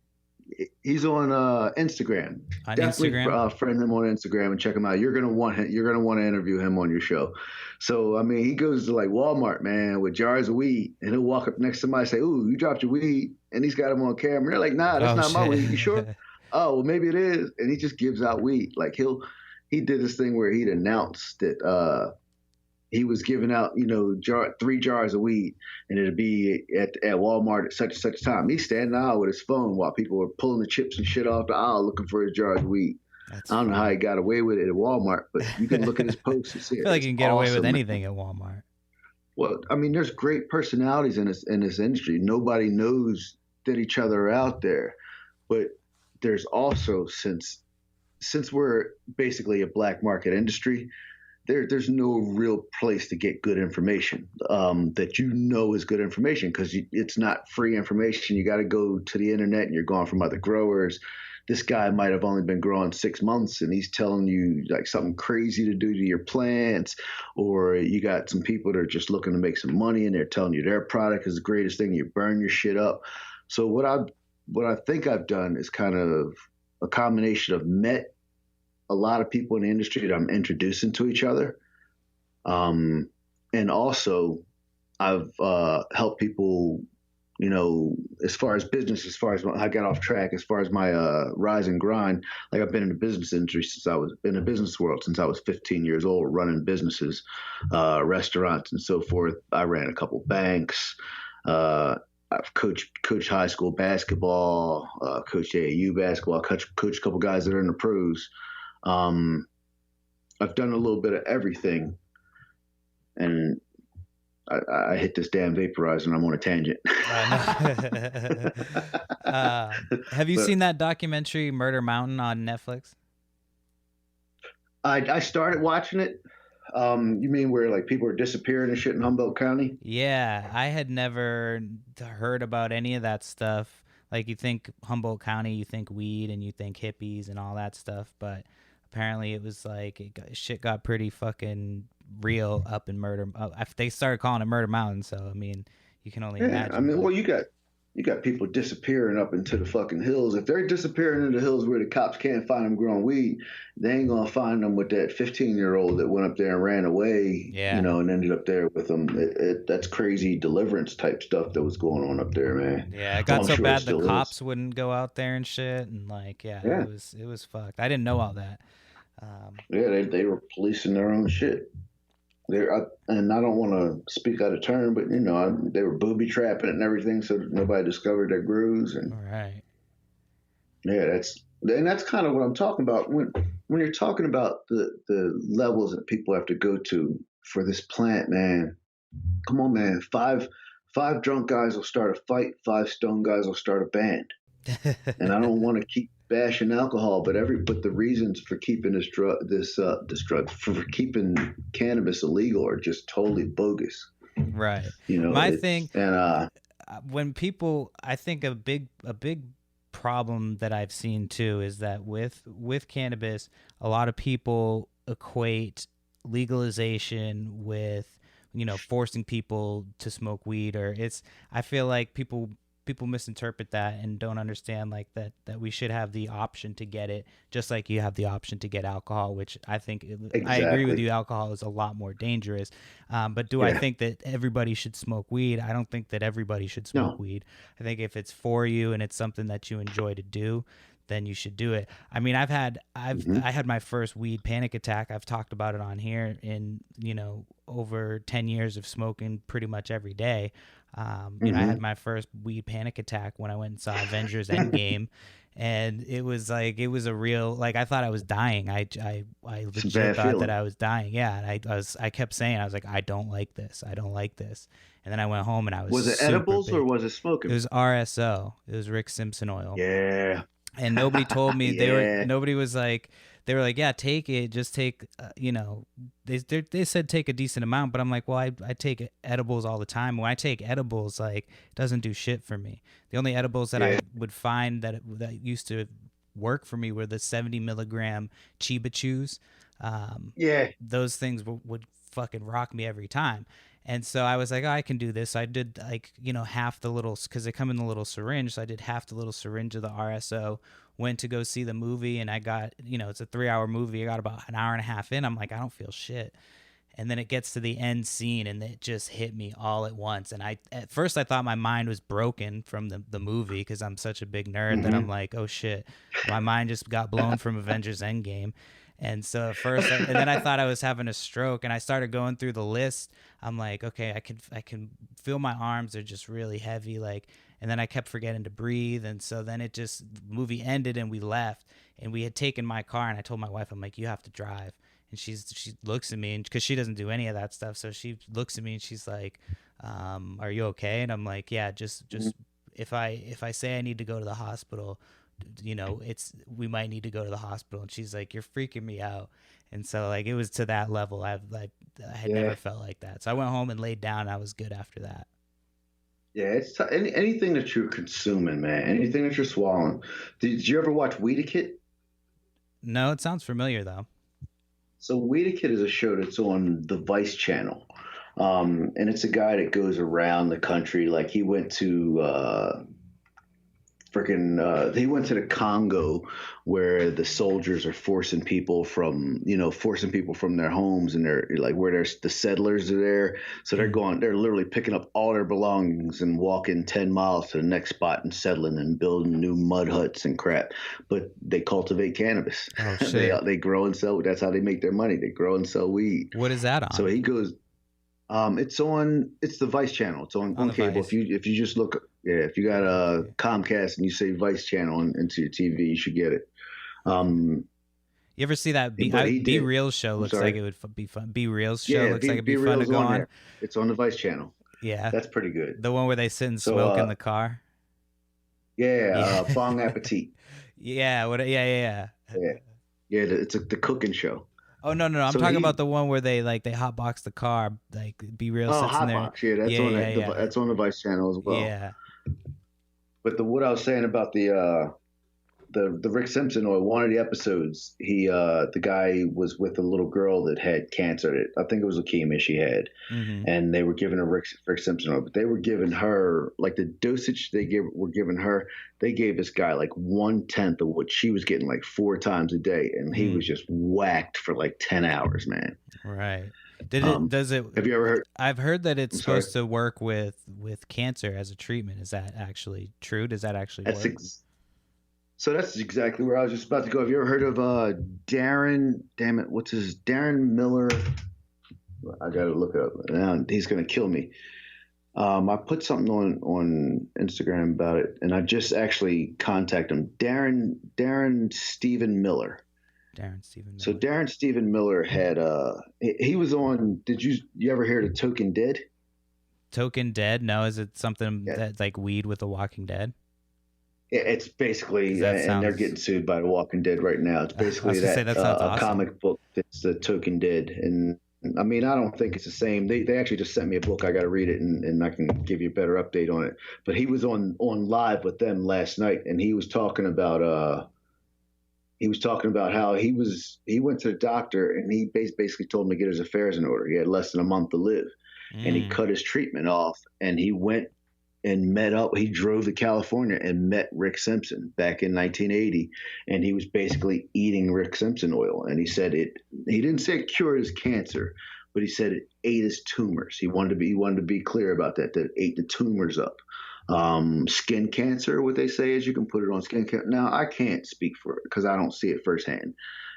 Speaker 3: He's on Instagram.
Speaker 1: On
Speaker 3: Definitely
Speaker 1: Instagram?
Speaker 3: friend him on Instagram and check him out. You're gonna want him. You're gonna want to interview him on your show. So I mean, he goes to like Walmart, man, with jars of weed, and he'll walk up next to somebody and say, "Ooh, you dropped your weed," and he's got him on camera. They're like, "Nah, that's
Speaker 1: Oh
Speaker 3: not my
Speaker 1: shit.
Speaker 3: weed. You sure?" Oh, well, maybe it is. And he just gives out weed. Like he did this thing where he'd announced that he was giving out, 3 jars of weed, and it'd be at Walmart at such and such time. He's standing out with his phone while people were pulling the chips and shit off the aisle looking for his jars of weed.
Speaker 1: That's
Speaker 3: I don't know how he
Speaker 1: funny.
Speaker 3: got away with it at Walmart, but you can look at his posts and see
Speaker 1: I
Speaker 3: it.
Speaker 1: feel like
Speaker 3: It's
Speaker 1: you can get away with
Speaker 3: awesome, man.
Speaker 1: anything at Walmart.
Speaker 3: Well, I mean, there's great personalities in this industry. Nobody knows that each other are out there, but there's also since we're basically a black market industry, there's no real place to get good information that is good information because it's not free information. You got to go to the internet and you're going from other growers. This guy might have only been growing 6 months and he's telling you like something crazy to do to your plants, or you got some people that are just looking to make some money and they're telling you their product is the greatest thing. You burn your shit up. So what I think I've done is kind of a combination of met a lot of people in the industry that I'm introducing to each other. And also I've helped people, as far as business, as far as I got off track, as far as my rise and grind. Like I've been in the business industry since I was in the business world since I was 15 years old, running businesses, restaurants and so forth. I ran a couple banks. I've coached high school basketball, coached AAU basketball, coached a couple guys that are in the pros. Um, I've done a little bit of everything, and I hit this damn vaporizer and I'm on a tangent.
Speaker 1: Have you
Speaker 3: But
Speaker 1: seen that documentary Murder Mountain on Netflix?
Speaker 3: I started watching it. You mean where like people are disappearing and shit in Humboldt County?
Speaker 1: Yeah, I had never heard about any of that stuff. Like you think Humboldt County, you think weed and you think hippies and all that stuff, but apparently it was like shit got pretty fucking real up in Murder. They started calling it Murder Mountain, so I mean, you can only
Speaker 3: Yeah, I
Speaker 1: imagine.
Speaker 3: mean,
Speaker 1: But
Speaker 3: well, you got people disappearing up into the fucking hills. If they're disappearing into the hills where the cops can't find them growing weed, they ain't gonna find them with that 15-year-old that went up there and ran away,
Speaker 1: yeah,
Speaker 3: and ended up there with them. That's crazy deliverance type stuff that was going on up there, man.
Speaker 1: yeah, it
Speaker 3: Well,
Speaker 1: got
Speaker 3: I'm
Speaker 1: so
Speaker 3: sure it
Speaker 1: bad the
Speaker 3: still is.
Speaker 1: cops wouldn't go out there and shit, and like, yeah,
Speaker 3: Yeah,
Speaker 1: it was fucked. I didn't know all that. Um,
Speaker 3: yeah, they were policing their own shit. And I don't want to speak out of turn, but they were booby trapping it and everything, so that nobody discovered their grooves.
Speaker 1: all
Speaker 3: And
Speaker 1: right.
Speaker 3: yeah, that's kind of what I'm talking about when you're talking about the levels that people have to go to for this plant, man. Come on, man. Five drunk guys will start a fight. 5 stone guys will start a band. And I don't want to keep bashing alcohol, but the reasons for keeping this drug for keeping cannabis illegal are just totally bogus.
Speaker 1: Right.
Speaker 3: You know,
Speaker 1: My
Speaker 3: it's
Speaker 1: thing,
Speaker 3: and
Speaker 1: when people, I think a big problem that I've seen too is that with cannabis, a lot of people equate legalization with forcing people to smoke weed, or I feel like people misinterpret that and don't understand like that we should have the option to get it just like you have the option to get alcohol, which I think I agree with
Speaker 3: exactly.
Speaker 1: you, alcohol is a lot more dangerous. But do I
Speaker 3: Yeah.
Speaker 1: think that everybody should smoke weed? I don't think that everybody should smoke
Speaker 3: No.
Speaker 1: weed. I think if it's for you and it's something that you enjoy to do, then you should do it. I mean,
Speaker 3: Hmm.
Speaker 1: I had my first weed panic attack. I've talked about it on here in, over 10 years of smoking pretty much every day. I had
Speaker 3: Hmm.
Speaker 1: my first weed panic attack when I went and saw Avengers Endgame, and it was a real, like, I thought I was dying. I
Speaker 3: It's a
Speaker 1: legit
Speaker 3: bad
Speaker 1: thought that
Speaker 3: feeling.
Speaker 1: I was dying. Yeah, and I kept saying, I was like, I don't like this. I don't like this. And then I went home and I was
Speaker 3: Was it
Speaker 1: super
Speaker 3: edibles or
Speaker 1: big.
Speaker 3: was it
Speaker 1: It
Speaker 3: smoking?
Speaker 1: was RSO. It was Rick Simpson oil,
Speaker 3: Yeah.
Speaker 1: and nobody told me.
Speaker 3: Yeah.
Speaker 1: Nobody was like, they were like, yeah, take it, just take they said take a decent amount, but I'm like, well, I take edibles all the time. When I take edibles, like, it doesn't do shit for me. The only edibles that
Speaker 3: Yeah.
Speaker 1: I would find that used to work for me were the 70 milligram Chiba Chews.
Speaker 3: Yeah.
Speaker 1: Those things would fucking rock me every time. And so I was like, oh, I can do this. So I did like, half the little, because they come in the little syringe. So I did half the little syringe of the RSO, went to go see the movie, and I got, it's a 3-hour movie. I got about an hour and a half in. I'm like, I don't feel shit. And then it gets to the end scene, and it just hit me all at once. And at first I thought my mind was broken from the movie, because I'm such a big nerd that I'm like, oh shit, my mind just got blown from Avengers Endgame. And so at first, and then I thought I was having a stroke, and I started going through the list. I'm like, okay, I can feel my arms are just really heavy, like, and then I kept forgetting to breathe. And so then the movie ended, and we left, and we had taken my car, and I told my wife, I'm like, you have to drive. And she looks at me, and because she doesn't do any of that stuff, so she looks at me and she's like, "Are you okay?" And I'm like, "Yeah, just if I say I need to go to the hospital, we might need to go to the hospital." And she's like, "You're freaking me out." And so like it was to that level. I had never felt like that. So I went home and laid down. And I was good after that.
Speaker 3: Yeah, anything that you're consuming, man, anything that you're swallowing. Did you ever watch Weedakit?
Speaker 1: No, it sounds familiar though.
Speaker 3: So Weedakit is a show that's on the Vice channel. And it's a guy that goes around the country. Like he went to he went to the Congo, where the soldiers are forcing people from their homes, and they're like where there's the settlers are there. So they're literally picking up all their belongings and walking 10 miles to the next spot and settling and building new mud huts and crap. But they cultivate cannabis.
Speaker 1: Oh shit.
Speaker 3: They grow and sell. That's how they make their money. They grow and sell weed.
Speaker 1: What is that on?
Speaker 3: So he goes. It's the Vice channel. It's on cable.
Speaker 1: Vice.
Speaker 3: If you just look, if you got a Comcast and you say Vice channel into your TV, you should get it.
Speaker 1: You ever see that Be Real show? Looks like it would be fun. Be Real show looks like it'd be fun to go on.
Speaker 3: It's on the Vice channel.
Speaker 1: Yeah,
Speaker 3: that's pretty good.
Speaker 1: The one where they sit and smoke in the car.
Speaker 3: Yeah, Bong Appetit.
Speaker 1: Yeah, yeah.
Speaker 3: It's the cooking show.
Speaker 1: Oh no! I'm talking about the one where they hotbox the car, like Be Real sits in there.
Speaker 3: Hotbox, yeah, that's on the Vice channel as well.
Speaker 1: Yeah.
Speaker 3: But what I was saying about the Rick Simpson oil, one of the episodes, the guy was with a little girl that had cancer. I think it was leukemia she had, and they were giving her Rick Simpson oil, but they were giving her like the dosage were giving her. They gave this guy like 1/10 of what she was getting like 4 times a day, and he was just whacked for like 10 hours, man.
Speaker 1: Right. Does it?
Speaker 3: Have you ever heard?
Speaker 1: I've heard that it's supposed to work with cancer as a treatment. Is that actually true? Does that actually work?
Speaker 3: So that's exactly where I was just about to go. Have you ever heard of Darren? Damn it, what's his Darren Miller? I gotta look it up. Now he's gonna kill me. I put something on Instagram about it, and I just actually contacted him. Darren Stephen Miller.
Speaker 1: Darren Stephen Miller.
Speaker 3: So Darren Stephen Miller had he was on. Did you ever hear of Token Dead?
Speaker 1: Token Dead? No, is it something that's like weed with The Walking Dead?
Speaker 3: It's basically, and they're getting sued by The Walking Dead right now. It's basically a comic book that's the Token Dead. And I mean, I don't think it's the same. They actually just sent me a book. I got to read it, and I can give you a better update on it. But he was on live with them last night, and he was talking about how he went to the doctor, and he basically told him to get his affairs in order. He had less than a month to live, and he cut his treatment off, and he went and he drove to California and met Rick Simpson back in 1980. And he was basically eating Rick Simpson oil. And he said he didn't say it cured his cancer, but he said it ate his tumors. He wanted to be clear about that it ate the tumors up. Skin cancer, what they say is you can put it on skin cancer. Now, I can't speak for it because I don't see it firsthand.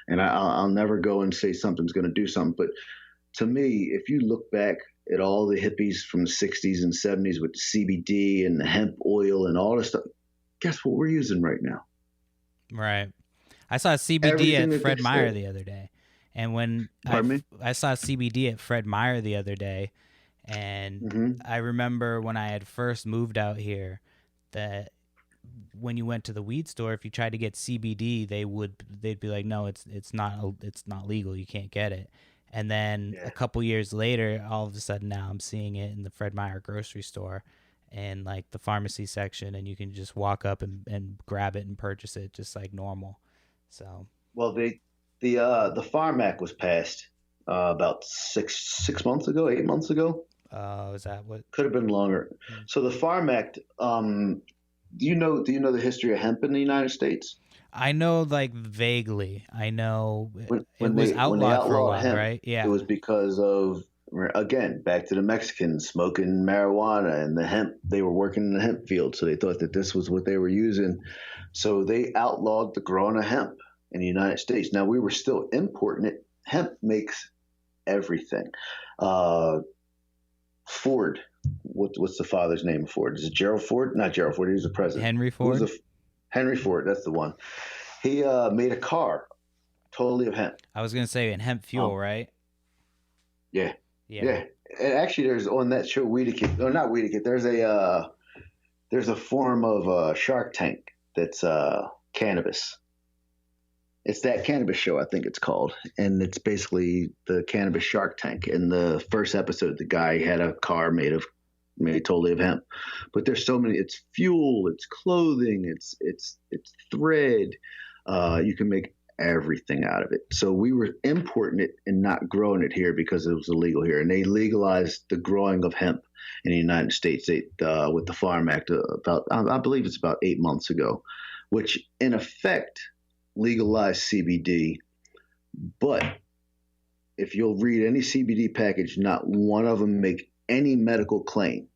Speaker 3: And I'll never go and say something's going to do something. But to me, if you look back at all the hippies from the 60s and 70s with the CBD and the hemp oil and all this stuff, guess what we're using right now?
Speaker 1: Right. I saw CBD at Fred Meyer the other day. And when I saw CBD at Fred Meyer the other day, and I remember when I had first moved out here that when you went to the weed store, if you tried to get CBD, they'd be like, no, it's not legal. You can't get it. And then a couple years later, all of a sudden now I'm seeing it in the Fred Meyer grocery store and like the pharmacy section, and you can just walk up and grab it and purchase it just like normal. So,
Speaker 3: well, the Farm Act was passed about 8 months ago.
Speaker 1: Is that what?
Speaker 3: Could have been longer.
Speaker 1: Hmm.
Speaker 3: So the Farm Act. Do you know the history of hemp in the United States?
Speaker 1: I know, like, vaguely. I know
Speaker 3: when
Speaker 1: it
Speaker 3: when
Speaker 1: was
Speaker 3: they
Speaker 1: outlawed for a
Speaker 3: outlawed
Speaker 1: while,
Speaker 3: hemp,
Speaker 1: right?
Speaker 3: it
Speaker 1: Yeah.
Speaker 3: was because of, again, back to the Mexicans smoking marijuana and the hemp. They were working in the hemp field, so they thought that this was what they were using. So they outlawed the growing of hemp in the United States. Now we were still importing it. Hemp makes everything. Uh, Ford. What's the father's name of Ford? Is it Gerald Ford? Not Gerald Ford. He was the president.
Speaker 1: Henry
Speaker 3: Who was
Speaker 1: Ford.
Speaker 3: Henry Ford? That's the one. He made a car totally of hemp.
Speaker 1: I was gonna say, in hemp fuel, right?
Speaker 3: Yeah,
Speaker 1: Yeah.
Speaker 3: yeah. And actually, there's on that show Weedakit, or not Weedakit. There's a form of Shark Tank that's cannabis. It's that cannabis show, I think it's called, and it's basically the cannabis Shark Tank. In the first episode, the guy had a car made totally of hemp. But there's so many. It's fuel, it's clothing, it's thread. You can make everything out of it. So we were importing it and not growing it here because it was illegal here, and they legalized the growing of hemp in the United States with the Farm Act about I believe it's about 8 months ago, which in effect legalized CBD. But if you'll read any CBD package, not one of them make any medical claim.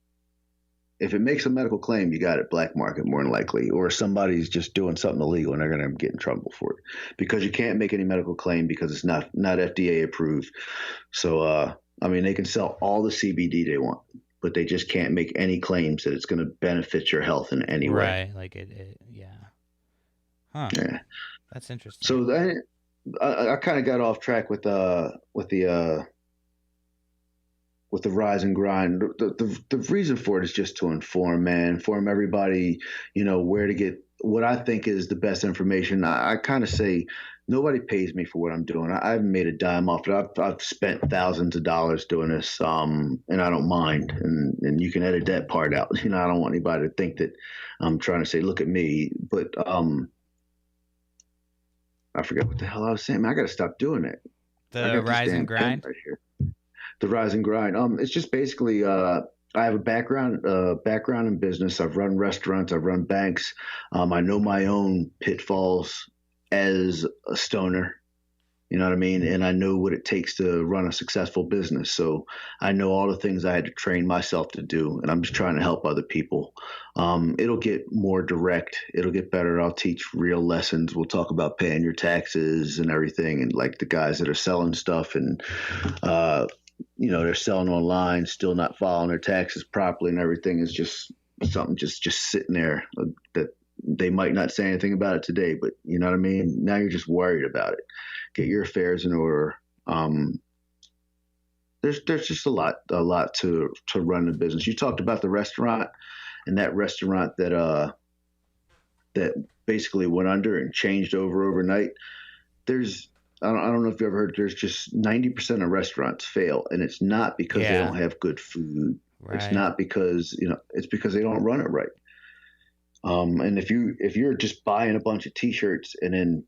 Speaker 3: If it makes a medical claim, you got it black market more than likely, or somebody's just doing something illegal and they're going to get in trouble for it because you can't make any medical claim because it's not FDA approved. So, I mean, they can sell all the CBD they want, but they just can't make any claims that it's going to benefit your health in any way.
Speaker 1: Right. Like it. Yeah. Huh.
Speaker 3: Yeah.
Speaker 1: That's interesting.
Speaker 3: So then I kind of got off track with the rise and grind. The reason for it is just to inform everybody, where to get what I think is the best information. I kind of say nobody pays me for what I'm doing. I haven't made a dime off it. I've spent thousands of dollars doing this, and I don't mind. And you can edit that part out. I don't want anybody to think that I'm trying to say, look at me. But I forget what the hell I was saying. Man, I got to stop doing it.
Speaker 1: The rise and grind.
Speaker 3: Right here. The rise and grind. It's just basically I have a background in business. I've run restaurants. I've run banks. I know my own pitfalls as a stoner. You know what I mean? And I know what it takes to run a successful business. So I know all the things I had to train myself to do, and I'm just trying to help other people. It'll get more direct. It'll get better. I'll teach real lessons. We'll talk about paying your taxes and everything, and like the guys that are selling stuff and they're selling online, still not filing their taxes properly, and everything is just something just sitting there that they might not say anything about it today, but you know what I mean? Now you're just worried about it. Get your affairs in order. There's just a lot to run the business. You talked about the restaurant and that restaurant that basically went under and changed over overnight. I don't know if you ever heard, there's just 90% of restaurants fail, and it's not because they don't have good food.
Speaker 1: Right.
Speaker 3: It's not because, it's because they don't run it right. And if you're just buying a bunch of t-shirts and then,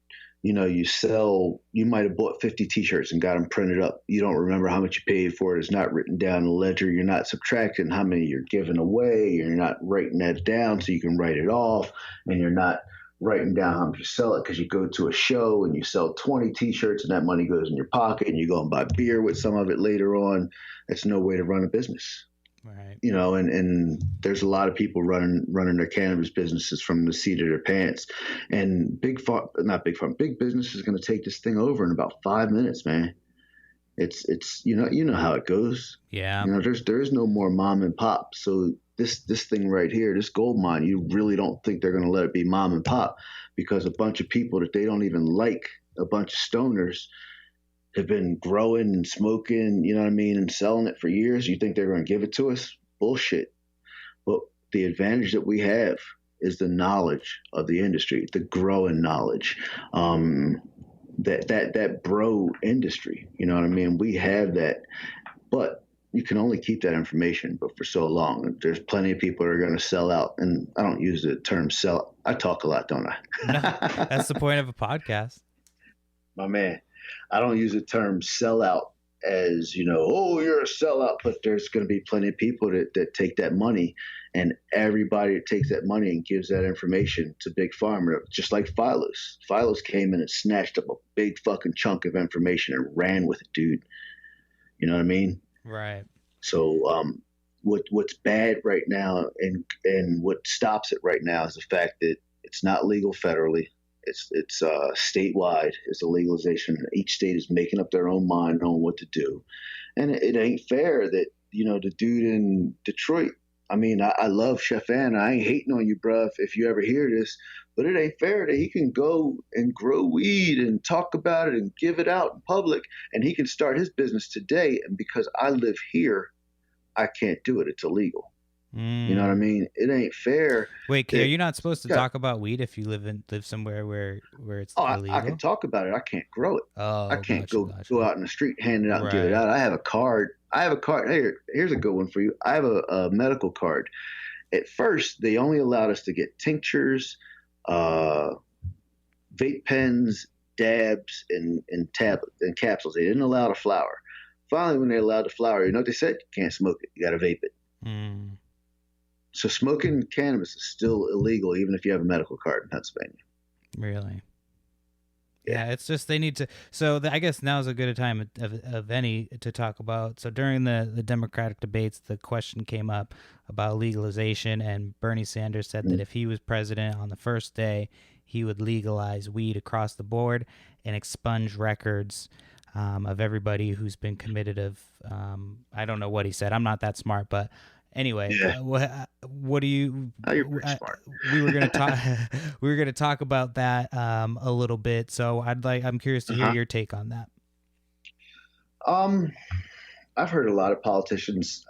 Speaker 3: you might have bought 50 t-shirts and got them printed up. You don't remember how much you paid for it. It's not written down in the ledger. You're not subtracting how many you're giving away. You're not writing that down so you can write it off, and you're not writing down how much you sell it because you go to a show and you sell 20 t-shirts and that money goes in your pocket and you go and buy beer with some of it later on. That's no way to run a business.
Speaker 1: Right.
Speaker 3: And there's a lot of people running their cannabis businesses from the seat of their pants, and big business is going to take this thing over in about 5 minutes, man. It's you know how it goes.
Speaker 1: Yeah.
Speaker 3: There's no more mom and pop. So this thing right here, this gold mine, you really don't think they're going to let it be mom and pop, because a bunch of people that they don't even like, a bunch of stoners, have been growing and smoking, you know what I mean, and selling it for years. You think they're going to give it to us? Bullshit. But the advantage that we have is the knowledge of the industry, the growing knowledge, that bro industry. You know what I mean? We have that, but you can only keep that information but for so long. There's plenty of people that are going to sell out, and I don't use the term sell. I talk a lot, don't I?
Speaker 1: No, that's the point of a podcast.
Speaker 3: My man. I don't use the term sell out as, oh, you're a sellout, but there's going to be plenty of people that take that money, and everybody that takes that money and gives that information to Big Pharma, just like Philos. Philos came in and snatched up a big fucking chunk of information and ran with it, dude. You know what I mean?
Speaker 1: Right.
Speaker 3: So what's bad right now, and what stops it right now, is the fact that it's not legal federally. It's statewide. It's a legalization. Each state is making up their own mind on what to do, and it ain't fair that the dude in Detroit. I mean, I love Chef Ann. I ain't hating on you, bruv, if you ever hear this, but it ain't fair that he can go and grow weed and talk about it and give it out in public, and he can start his business today. And because I live here, I can't do it. It's illegal. You know what I mean? It ain't fair.
Speaker 1: Wait, are you not supposed to talk about weed if you live somewhere where it's illegal?
Speaker 3: I can talk about it. I can't grow it.
Speaker 1: Oh,
Speaker 3: I can't go out in the street, hand it out, and give it out. I have a card. Here's a good one for you. I have a medical card. At first, they only allowed us to get tinctures, vape pens, dabs, and tablets and capsules. They didn't allow the flower. Finally, when they allowed the flower, you know what they said? You can't smoke it. You got to vape it. So smoking cannabis is still illegal, even if you have a medical card in Pennsylvania.
Speaker 1: Really? Yeah, it's just they need to. So I guess now is a good time of any to talk about. So during the Democratic debates, the question came up about legalization, and Bernie Sanders said that if he was president on the first day, he would legalize weed across the board and expunge records of everybody who's been committed of. I don't know what he said. I'm not that smart, but. Anyway, what do you?
Speaker 3: You're pretty smart.
Speaker 1: We were gonna talk. We were gonna talk about that a little bit. So I'm curious to hear your take on that.
Speaker 3: I've heard a lot of politicians.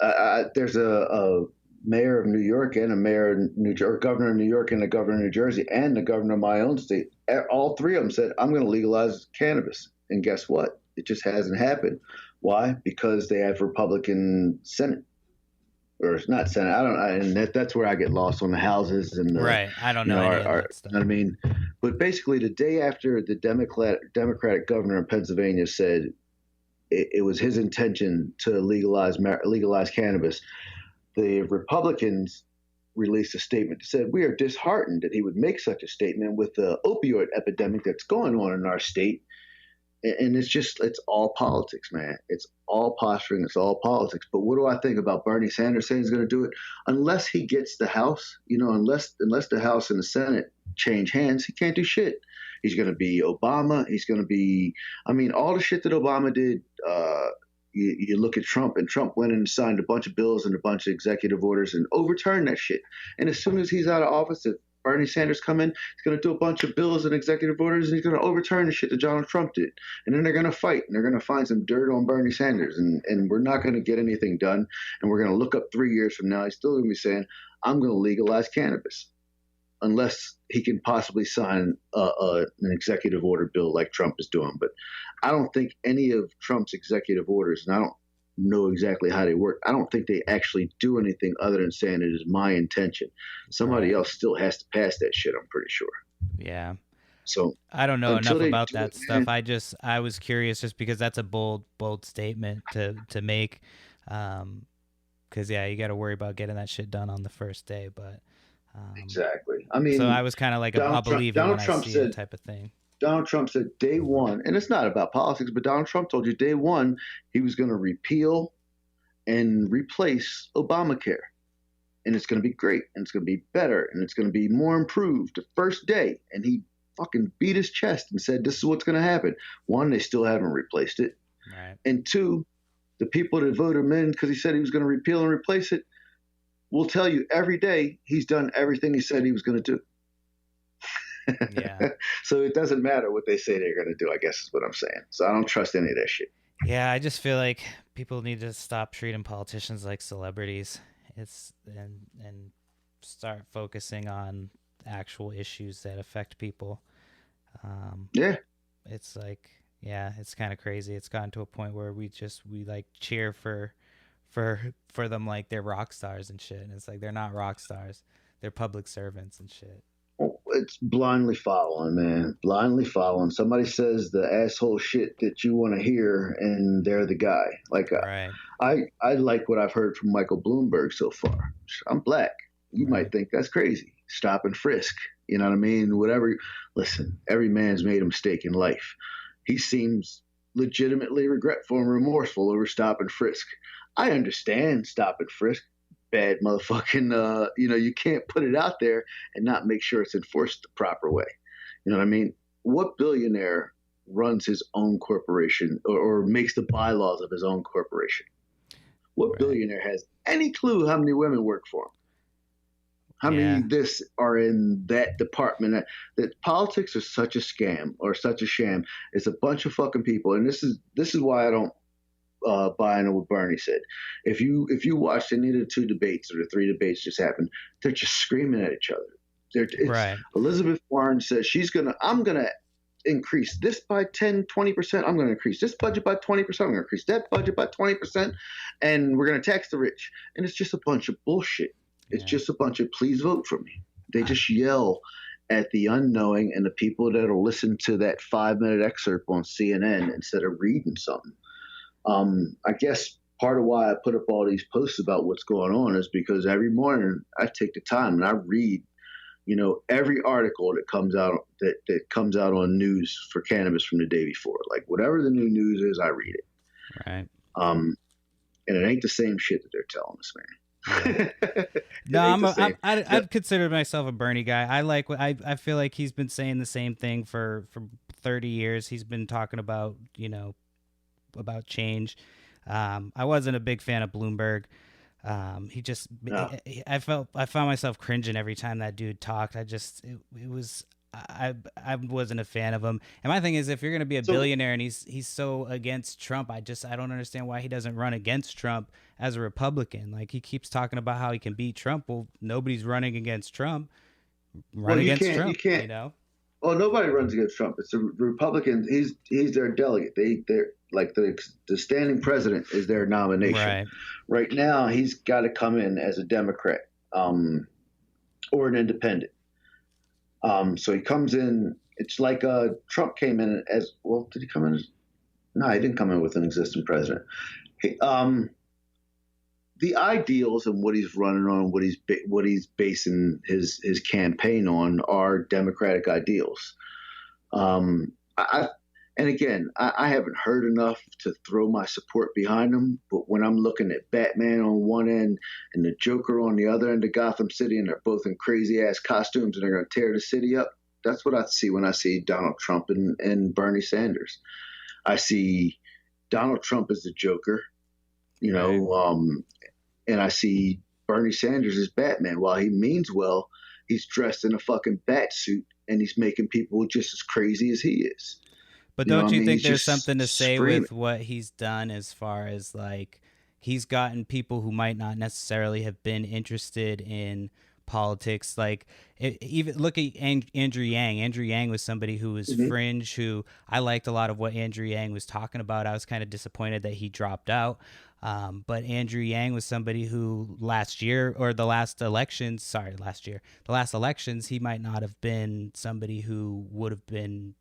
Speaker 3: There's a mayor of New York and a mayor of or governor of New York and a governor of New Jersey and the governor of my own state. All three of them said, "I'm going to legalize cannabis," and guess what? It just hasn't happened. Why? Because they have Republican Senate. Or it's not Senate. I don't know, and that's where I get lost on the houses and the,
Speaker 1: right. I don't know any of that stuff.
Speaker 3: You know what I mean? But basically, the day after the Democratic governor in Pennsylvania said it was his intention to legalize cannabis, the Republicans released a statement that said, "We are disheartened that he would make such a statement with the opioid epidemic that's going on in our state." And it's all politics, man. It's all posturing. It's all politics. But what do I think about Bernie Sanders saying he's going to do it? Unless he gets the House, unless the House and the Senate change hands, he can't do shit. He's going to be Obama. He's going to be, all the shit that Obama did. You look at Trump, and Trump went and signed a bunch of bills and a bunch of executive orders and overturned that shit. And as soon as he's out of office, if Bernie Sanders come in, he's going to do a bunch of bills and executive orders, and he's going to overturn the shit that Donald Trump did. And then they're going to fight, and they're going to find some dirt on Bernie Sanders, and we're not going to get anything done. And we're going to look up 3 years from now, he's still going to be saying, "I'm going to legalize cannabis," unless he can possibly sign an executive order bill like Trump is doing. But I don't think any of Trump's executive orders, and I don't know exactly how they work, I don't think they actually do anything other than saying it is my intention. Somebody else still has to pass that shit, I'm pretty sure.
Speaker 1: Yeah.
Speaker 3: So
Speaker 1: I don't know enough about that stuff. I was curious just because that's a bold statement to make. Because you got to worry about getting that shit done on the first day. But
Speaker 3: exactly.
Speaker 1: So I was kind of like, I'll believe it when I see it type of thing.
Speaker 3: Donald Trump said day one, and it's not about politics, but Donald Trump told you day one he was going to repeal and replace Obamacare. And it's going to be great, and it's going to be better, and it's going to be more improved the first day. And he fucking beat his chest and said, "This is what's going to happen." One, they still haven't replaced it.
Speaker 1: Right. And
Speaker 3: two, the people that voted him in because he said he was going to repeal and replace it will tell you every day he's done everything he said he was going to do.
Speaker 1: Yeah.
Speaker 3: So it doesn't matter what they say they're going to do, I guess is what I'm saying. So I don't trust any of that shit.
Speaker 1: Yeah, I just feel like people need to stop treating politicians like celebrities. And start focusing on actual issues that affect people. It's like, it's kind of crazy. It's gotten to a point where we like cheer for them like they're rock stars and shit. And it's like they're not rock stars. They're public servants and shit.
Speaker 3: it's blindly following, man. Blindly following. Somebody says the asshole shit that you want to hear, and they're the guy. Like
Speaker 1: Right.
Speaker 3: I like what I've heard from Michael Bloomberg so far. I'm black. You
Speaker 1: Right.
Speaker 3: might think that's crazy. Stop and frisk. You know what I mean? Whatever. Listen, every man's made a mistake in life. He seems legitimately regretful and remorseful over stop and frisk. I understand stop and frisk. Bad motherfucking, you can't put it out there and not make sure it's enforced the proper way. You know what I mean? What billionaire runs his own corporation or makes the bylaws of his own corporation? What
Speaker 1: Right.
Speaker 3: billionaire has any clue how many women work for him? How
Speaker 1: Yeah.
Speaker 3: many this are in that department? That politics are such a scam or such a sham. It's a bunch of fucking people, and this is why I don't buy into what Bernie said. If you watched any of the two debates or the three debates just happened, they're just screaming at each other.
Speaker 1: Right.
Speaker 3: Elizabeth Warren says I'm gonna increase this by 10-20%. I'm going to increase this budget by 20%. I'm going to increase that budget by 20%. And we're going to tax the rich. And it's just a bunch of bullshit. It's just a bunch of please vote for me. They just yell at the unknowing and the people that'll listen to that 5-minute excerpt on CNN instead of reading something. I guess part of why I put up all these posts about what's going on is because every morning I take the time and I read every article that comes out on news for cannabis from the day before. Like whatever the new news is, I read it.
Speaker 1: Right.
Speaker 3: And it ain't the same shit that they're telling us, man.
Speaker 1: No, I'd consider myself a Bernie guy. I feel like he's been saying the same thing for 30 years. He's been talking about, about change. I wasn't a big fan of Bloomberg. I found myself cringing every time that dude talked. I wasn't a fan of him. And my thing is, if you're going to be a billionaire and he's so against Trump, I don't understand why he doesn't run against Trump as a Republican. Like he keeps talking about how he can beat Trump. Well, nobody's running against Trump. Trump.
Speaker 3: Well, nobody runs against Trump. It's the Republicans. He's their delegate. They're like the standing president is their nomination. Right now, he's got to come in as a Democrat or an independent. So he comes in. It's like Trump came in as well. Did he come in as? No, he didn't come in with an existing president. The ideals and what he's running on, what he's basing his campaign on, are Democratic ideals. And again, I haven't heard enough to throw my support behind him. But when I'm looking at Batman on one end and the Joker on the other end of Gotham City, and they're both in crazy ass costumes and they're going to tear the city up, that's what I see when I see Donald Trump and Bernie Sanders. I see Donald Trump as the Joker, and I see Bernie Sanders as Batman. While he means well, he's dressed in a fucking bat suit and he's making people just as crazy as he is.
Speaker 1: But don't you think there's something to say with what he's done as far as like he's gotten people who might not necessarily have been interested in politics? Like even look at Andrew Yang. Andrew Yang was somebody who was fringe, who I liked a lot of what Andrew Yang was talking about. I was kind of disappointed that he dropped out. But Andrew Yang was somebody who the last elections, he might not have been somebody who would have been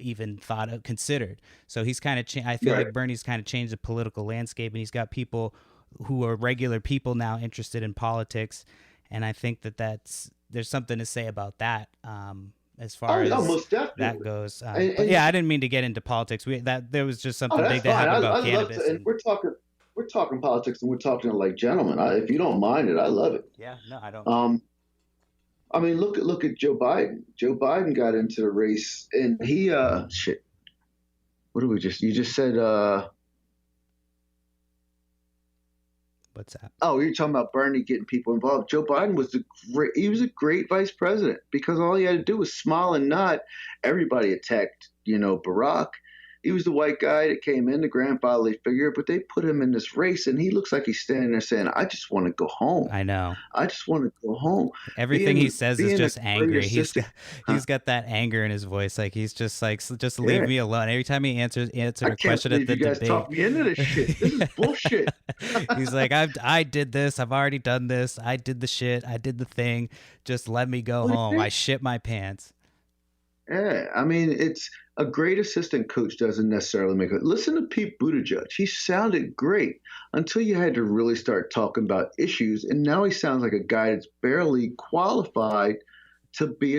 Speaker 1: even thought of, considered. So he's kind of I feel like Bernie's kind of changed the political landscape, and he's got people who are regular people now interested in politics, and I think there's something to say about that as far as that goes. But yeah, I didn't mean to get into politics. There was just something big that happened about cannabis.
Speaker 3: And we're talking politics, and we're talking like gentlemen. If you don't mind it, I love it.
Speaker 1: Yeah, no, I don't.
Speaker 3: I mean, look at Joe Biden. Joe Biden got into the race, and he shit. What did you just said?
Speaker 1: What's that?
Speaker 3: Oh, you're talking about Bernie getting people involved. Joe Biden was a great vice president because all he had to do was smile and nod. Everybody attacked, Barack, He was the white guy that came in, the grandfatherly figure, but they put him in this race, and he looks like he's standing there saying, "I just want to go home.
Speaker 1: I know.
Speaker 3: I just want to go home."
Speaker 1: Everything he
Speaker 3: Being
Speaker 1: says is
Speaker 3: being a
Speaker 1: just
Speaker 3: great
Speaker 1: angry.
Speaker 3: assistant, huh?
Speaker 1: He's got that anger in his voice. Like he's just like, Just leave
Speaker 3: Yeah.
Speaker 1: me alone." Every time he answered
Speaker 3: I
Speaker 1: a
Speaker 3: can't
Speaker 1: question at
Speaker 3: believe
Speaker 1: the
Speaker 3: you guys
Speaker 1: debate,
Speaker 3: talked me into this shit. This is bullshit.
Speaker 1: he's like, I did this. I've already done this. I did the shit. I did the thing. Just let me go
Speaker 3: Well,
Speaker 1: home.
Speaker 3: yeah,
Speaker 1: I shit my pants."
Speaker 3: yeah, I mean, it's a great assistant coach doesn't necessarily make it. Listen to Pete Buttigieg. He sounded great until you had to really start talking about issues, and now he sounds like a guy that's barely qualified to be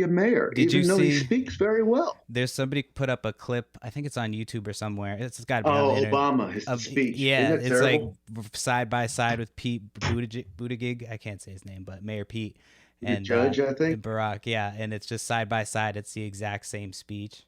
Speaker 3: a mayor,
Speaker 1: Did you
Speaker 3: even though he
Speaker 1: see?
Speaker 3: speaks very well.
Speaker 1: There's somebody put up a clip. I think it's on YouTube or somewhere. It's got to be on the
Speaker 3: Oh,
Speaker 1: internet.
Speaker 3: Obama, his
Speaker 1: Of
Speaker 3: speech. Isn't
Speaker 1: Yeah,
Speaker 3: that
Speaker 1: it's like
Speaker 3: terrible?
Speaker 1: side by side with Pete Buttigieg. I can't say his name, but Mayor Pete
Speaker 3: The
Speaker 1: and
Speaker 3: judge, I think.
Speaker 1: Barack. Yeah, and it's just side by side. It's the exact same speech.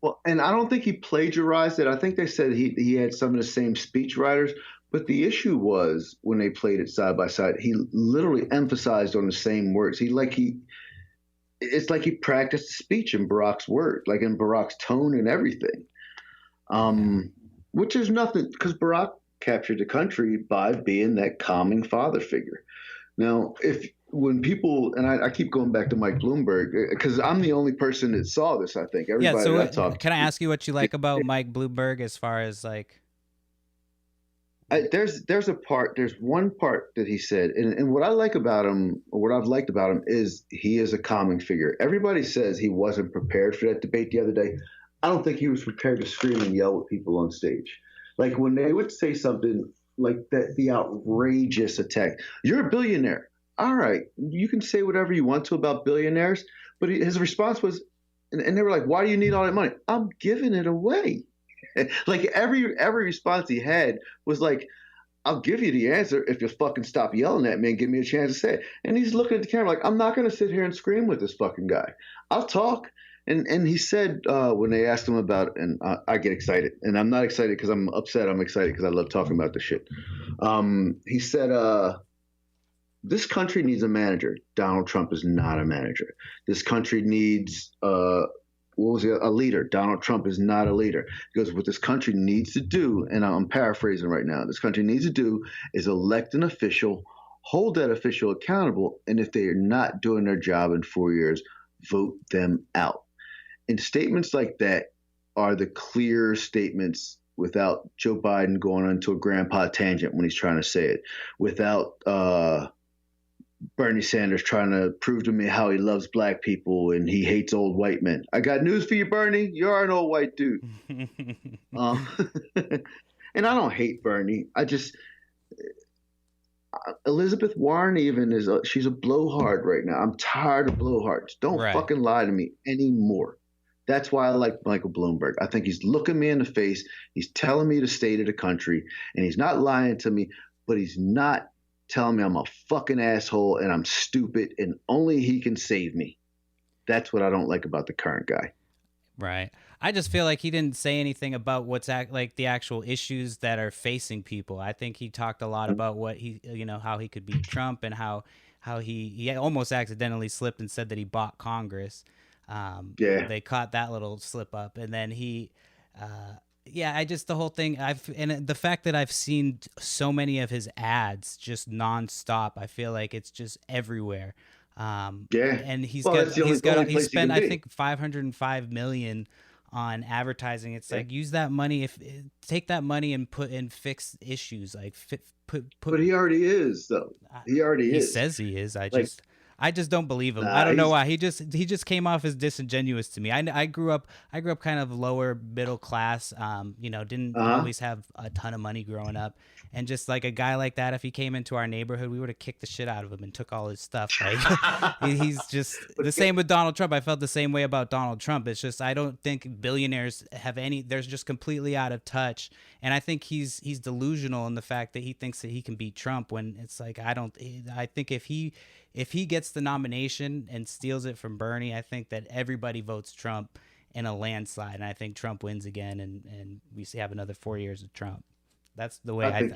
Speaker 3: Well, and I don't think he plagiarized it. I think they said he had some of the same speech writers. But the issue was when they played it side by side, he literally emphasized on the same words. It's like he practiced speech in Barack's words, like in Barack's tone and everything.
Speaker 1: Yeah.
Speaker 3: Which is nothing because Barack captured the country by being that calming father figure. Now, if when people and I keep going back to Mike Bloomberg because I'm the only person that saw this. I think
Speaker 1: Yeah.
Speaker 3: everybody
Speaker 1: So
Speaker 3: that I talked
Speaker 1: can I
Speaker 3: to.
Speaker 1: ask you what you like about Mike Bloomberg as far as like?
Speaker 3: There's one part that he said, and what I like about him, or what I've liked about him, is he is a calming figure. Everybody says he wasn't prepared for that debate the other day. I don't think he was prepared to scream and yell at people on stage. Like when they would say something like that, the outrageous attack. You're a billionaire. All right, you can say whatever you want to about billionaires, but his response was, and they were like, "Why do you need all that money?" I'm giving it away. Like every response he had was like, "I'll give you the answer if you fucking stop yelling at me and give me a chance to say it." And he's looking at the camera like, "I'm not going to sit here and scream with this fucking guy. I'll talk." And he said when they asked him about, and I get excited, and I'm not excited because I'm upset. I'm excited because I love talking about this shit. He said, "This country needs a manager. Donald Trump is not a manager. This country needs what was it? A leader. Donald Trump is not a leader." Because what this country needs to do, and I'm paraphrasing right now, this country needs to do is elect an official, hold that official accountable, and if they are not doing their job in 4 years, vote them out. And statements like that are the clear statements without Joe Biden going into a grandpa tangent when he's trying to say it, without Bernie Sanders trying to prove to me how he loves black people and he hates old white men. I got news for you, Bernie. You're an old white dude. Um, and I don't hate Bernie. I just Elizabeth Warren even she's a blowhard right now. I'm tired of blowhards. Don't
Speaker 1: Right.
Speaker 3: fucking lie to me anymore. That's why I like Michael Bloomberg. I think he's looking me in the face. He's telling me the state of the country, and he's not lying to me, but he's not telling me I'm a fucking asshole and I'm stupid and only he can save me. That's what I don't like about the current guy.
Speaker 1: Right. I just feel like he didn't say anything about like the actual issues that are facing people. I think he talked a lot about what how he could beat Trump and how he almost accidentally slipped and said that he bought Congress.
Speaker 3: Yeah.
Speaker 1: They caught that little slip up, and then I just the whole thing. And the fact that I've seen so many of his ads just nonstop. I feel like it's just everywhere.
Speaker 3: Yeah.
Speaker 1: And he spent I think 505 million on advertising. It's like use that money take that money and fix issues like put.
Speaker 3: But he already is though. He already is.
Speaker 1: He says he is. I just don't believe him.
Speaker 3: Nah,
Speaker 1: I don't know why. He just came off as disingenuous to me. I grew up kind of lower middle class. Didn't always have a ton of money growing up, and just like a guy like that, if he came into our neighborhood, we would have kicked the shit out of him and took all his stuff. Like he's just the same with Donald Trump. I felt the same way about Donald Trump. It's just I don't think billionaires have any. They're just completely out of touch, and I think he's delusional in the fact that he thinks that he can beat Trump when it's like I don't. I think if he gets the nomination and steals it from Bernie, I think that everybody votes Trump in a landslide, and I think Trump wins again, and we have another 4 years of Trump. That's the way I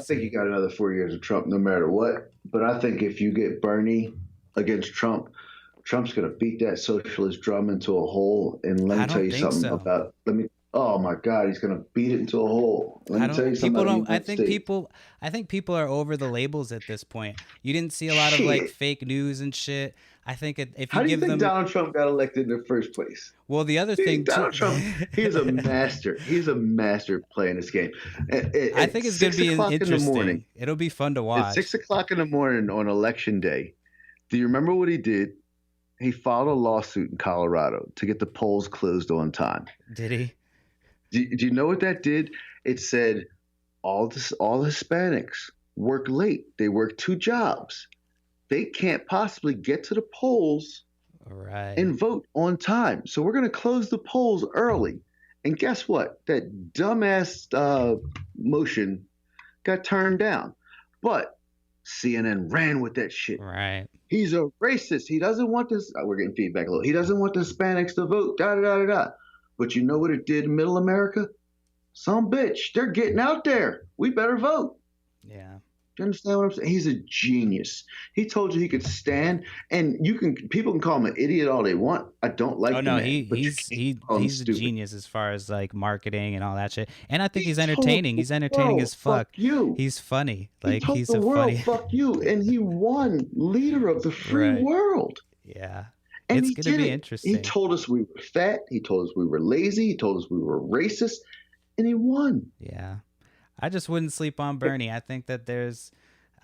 Speaker 3: think you got another 4 years of Trump no matter what. But I think if you get Bernie against Trump, Trump's going to beat that socialist drum into a hole. And let me tell you something about Oh my God, he's gonna beat it into a hole. Let
Speaker 1: I
Speaker 3: me tell
Speaker 1: don't.
Speaker 3: you something
Speaker 1: People
Speaker 3: about a
Speaker 1: don't. I
Speaker 3: United
Speaker 1: think
Speaker 3: States.
Speaker 1: people. I think people are over the labels at this point. You didn't see a lot of like
Speaker 3: Shit.
Speaker 1: fake news and shit. I think if you
Speaker 3: How do you
Speaker 1: give
Speaker 3: think
Speaker 1: them,
Speaker 3: Donald Trump got elected in the first place?
Speaker 1: well, the other thing too.
Speaker 3: Donald Trump, he is a master. He's a master playing this game.
Speaker 1: I
Speaker 3: At
Speaker 1: think it's gonna
Speaker 3: six
Speaker 1: be
Speaker 3: o'clock in the morning,
Speaker 1: interesting. It'll be fun to
Speaker 3: at six
Speaker 1: watch.
Speaker 3: o'clock in the morning on election day, do you remember what he did? He filed a lawsuit in Colorado to get the polls closed on time.
Speaker 1: Did he?
Speaker 3: Do you know what that did? It said all Hispanics work late. They work two jobs. They can't possibly get to the polls
Speaker 1: All right.
Speaker 3: and vote on time. So we're going to close the polls early. And guess what? That dumbass motion got turned down. But CNN ran with that shit.
Speaker 1: Right.
Speaker 3: He's a racist. He doesn't want this. We're getting feedback a little. He doesn't want the Hispanics to vote. Da da da da da. But you know what it did in Middle America? Some bitch. They're getting out there. We better vote.
Speaker 1: Yeah.
Speaker 3: Do you understand what I'm saying? He's a genius. He told you he could stand, and people can call him an idiot all they want. I don't like
Speaker 1: Oh
Speaker 3: the
Speaker 1: no,
Speaker 3: man, but you can't call him
Speaker 1: he's a
Speaker 3: stupid.
Speaker 1: genius as far as like marketing and all that shit. And I think
Speaker 3: He
Speaker 1: he's
Speaker 3: told
Speaker 1: entertaining.
Speaker 3: the
Speaker 1: He's entertaining
Speaker 3: world,
Speaker 1: as
Speaker 3: fuck
Speaker 1: fuck.
Speaker 3: you.
Speaker 1: He's funny.
Speaker 3: He
Speaker 1: Like
Speaker 3: told
Speaker 1: he's
Speaker 3: the
Speaker 1: a
Speaker 3: world,
Speaker 1: funny.
Speaker 3: fuck you, and he won leader of the free
Speaker 1: Right.
Speaker 3: world.
Speaker 1: Yeah.
Speaker 3: And
Speaker 1: It's
Speaker 3: he
Speaker 1: gonna
Speaker 3: did
Speaker 1: be
Speaker 3: it. He
Speaker 1: interesting.
Speaker 3: told us we were fat. He told us we were lazy. He told us we were racist, and he won.
Speaker 1: Yeah. I just wouldn't sleep on Bernie. I think that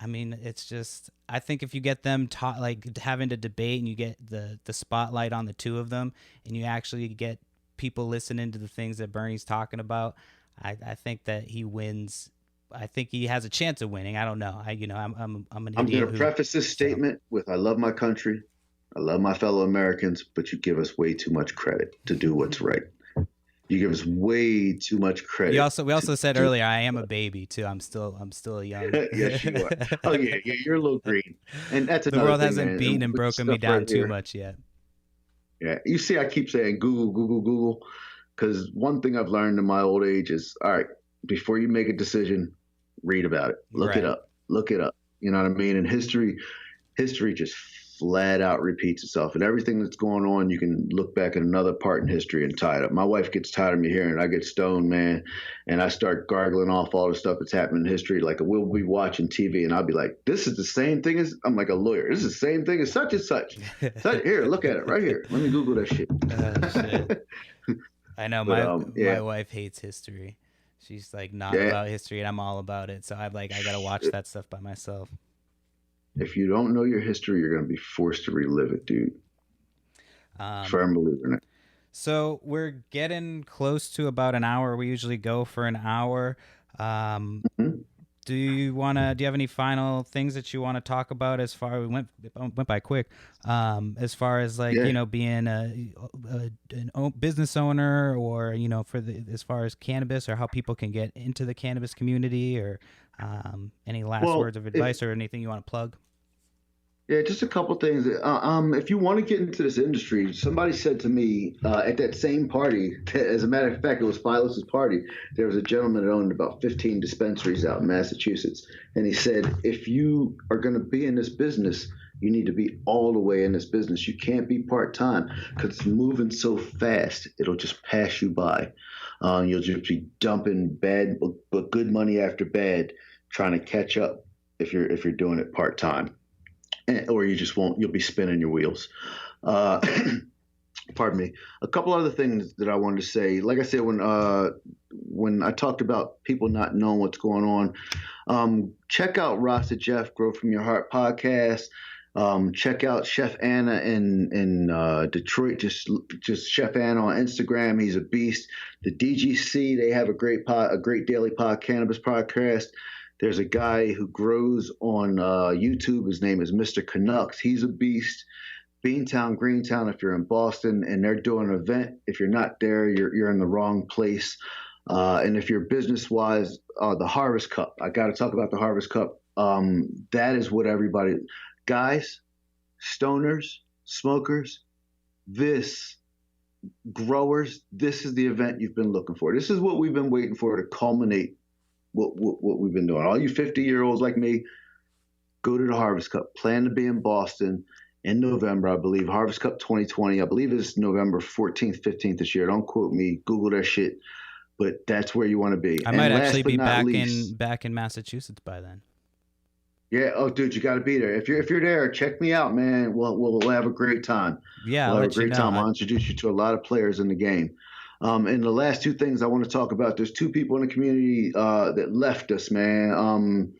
Speaker 1: I mean, it's just, I think if you get them taught, like having to debate and you get the spotlight on the two of them and you actually get people listening to the things that Bernie's talking about, I think that he wins. I think he has a chance of winning. I don't know. I'm an
Speaker 3: I'm going
Speaker 1: idiot
Speaker 3: to
Speaker 1: who,
Speaker 3: preface this
Speaker 1: so.
Speaker 3: statement with I love my country. I love my fellow Americans, but you give us way too much credit to do what's right. You give us way too much credit.
Speaker 1: We also said
Speaker 3: do
Speaker 1: earlier I am a baby too. I'm still a young.
Speaker 3: Yes, you are. Oh yeah, yeah, you're a little green, and that's
Speaker 1: The
Speaker 3: another
Speaker 1: world
Speaker 3: thing,
Speaker 1: hasn't
Speaker 3: man.
Speaker 1: beaten
Speaker 3: And
Speaker 1: and
Speaker 3: with the
Speaker 1: broken me
Speaker 3: stuff right
Speaker 1: down too
Speaker 3: here,
Speaker 1: much yet.
Speaker 3: yeah. You see, I keep saying Google, Google, Google, because one thing I've learned in my old age is, all right, before you make a decision, read about it, look it
Speaker 1: Right.
Speaker 3: up, look it up. You know what I mean? And history just flat out repeats itself, and everything that's going on, you can look back at another part in history and tie it up. My wife gets tired of me hearing it. I get stoned, man, and I start gargling off all the stuff that's happened in history. Like we'll be watching TV, and I'll be like, "This is the same thing as," I'm like a lawyer. "This is the same thing as such and such." Here, look at it right here. Let me Google that shit.
Speaker 1: Oh shit. I know
Speaker 3: But
Speaker 1: my
Speaker 3: yeah,
Speaker 1: wife hates history. She's like not
Speaker 3: yeah.
Speaker 1: about history and I'm all about it. So I'm like I gotta watch that stuff by myself.
Speaker 3: If you don't know your history, you're going to be forced to relive it, dude.
Speaker 1: Um,
Speaker 3: Firm believer in it.
Speaker 1: so we're getting close to about an hour. We usually go for an hour. Um,
Speaker 3: Mhm.
Speaker 1: do you have any final things that you want to talk about as far we went by quick, as far as like,
Speaker 3: Yeah.
Speaker 1: being business owner or, as far as cannabis or how people can get into the cannabis community or, any last
Speaker 3: Well,
Speaker 1: words of advice or anything you want to plug?
Speaker 3: yeah, just a couple things. If you want to get into this industry, somebody said to me at that same party, as a matter of fact, it was Philos' party. There was a gentleman that owned about 15 dispensaries out in Massachusetts. And he said, if you are going to be in this business, you need to be all the way in this business. You can't be part time because it's moving so fast, it'll just pass you by. You'll just be dumping bad, but good money after bad, trying to catch up if you're doing it part time. Or you just won't. You'll be spinning your wheels. Uh, pardon me. A couple other things that I wanted to say. Like I said, when I talked about people not knowing what's going on, check out Rasta Jeff Grow from Your Heart podcast. Check out Chef Anna in Detroit. Just Chef Anna on Instagram. He's a beast. The DGC, they have a great daily cannabis podcast. There's a guy who grows on YouTube. His name is Mr. Canucks. He's a beast. Beantown, Greentown, if you're in Boston and they're doing an event, if you're not there, you're in the wrong place. And if you're business-wise, the Harvest Cup. I got to talk about the Harvest Cup. That is what everybody, guys, stoners, smokers, growers, this is the event you've been looking for. This is what we've been waiting for to culminate what we've been doing. All you 50-year-olds like me, go to the Harvest Cup. Plan to be in Boston. in November, I believe. Harvest Cup 2020. I believe it's November 14th, 15th this year. Don't quote me. Google that shit. But that's where you want to be.
Speaker 1: I
Speaker 3: And
Speaker 1: might
Speaker 3: last
Speaker 1: actually
Speaker 3: but
Speaker 1: be
Speaker 3: not least,
Speaker 1: back in Massachusetts by then.
Speaker 3: yeah. Oh, dude, you got to be there. If you're there, check me out, man. We'll have a great time.
Speaker 1: Yeah,
Speaker 3: We'll
Speaker 1: I'll
Speaker 3: have a
Speaker 1: let you
Speaker 3: great
Speaker 1: know.
Speaker 3: time. I'll introduce you to a lot of players in the game. And the last two things I want to talk about. There's two people in the community that left us, man.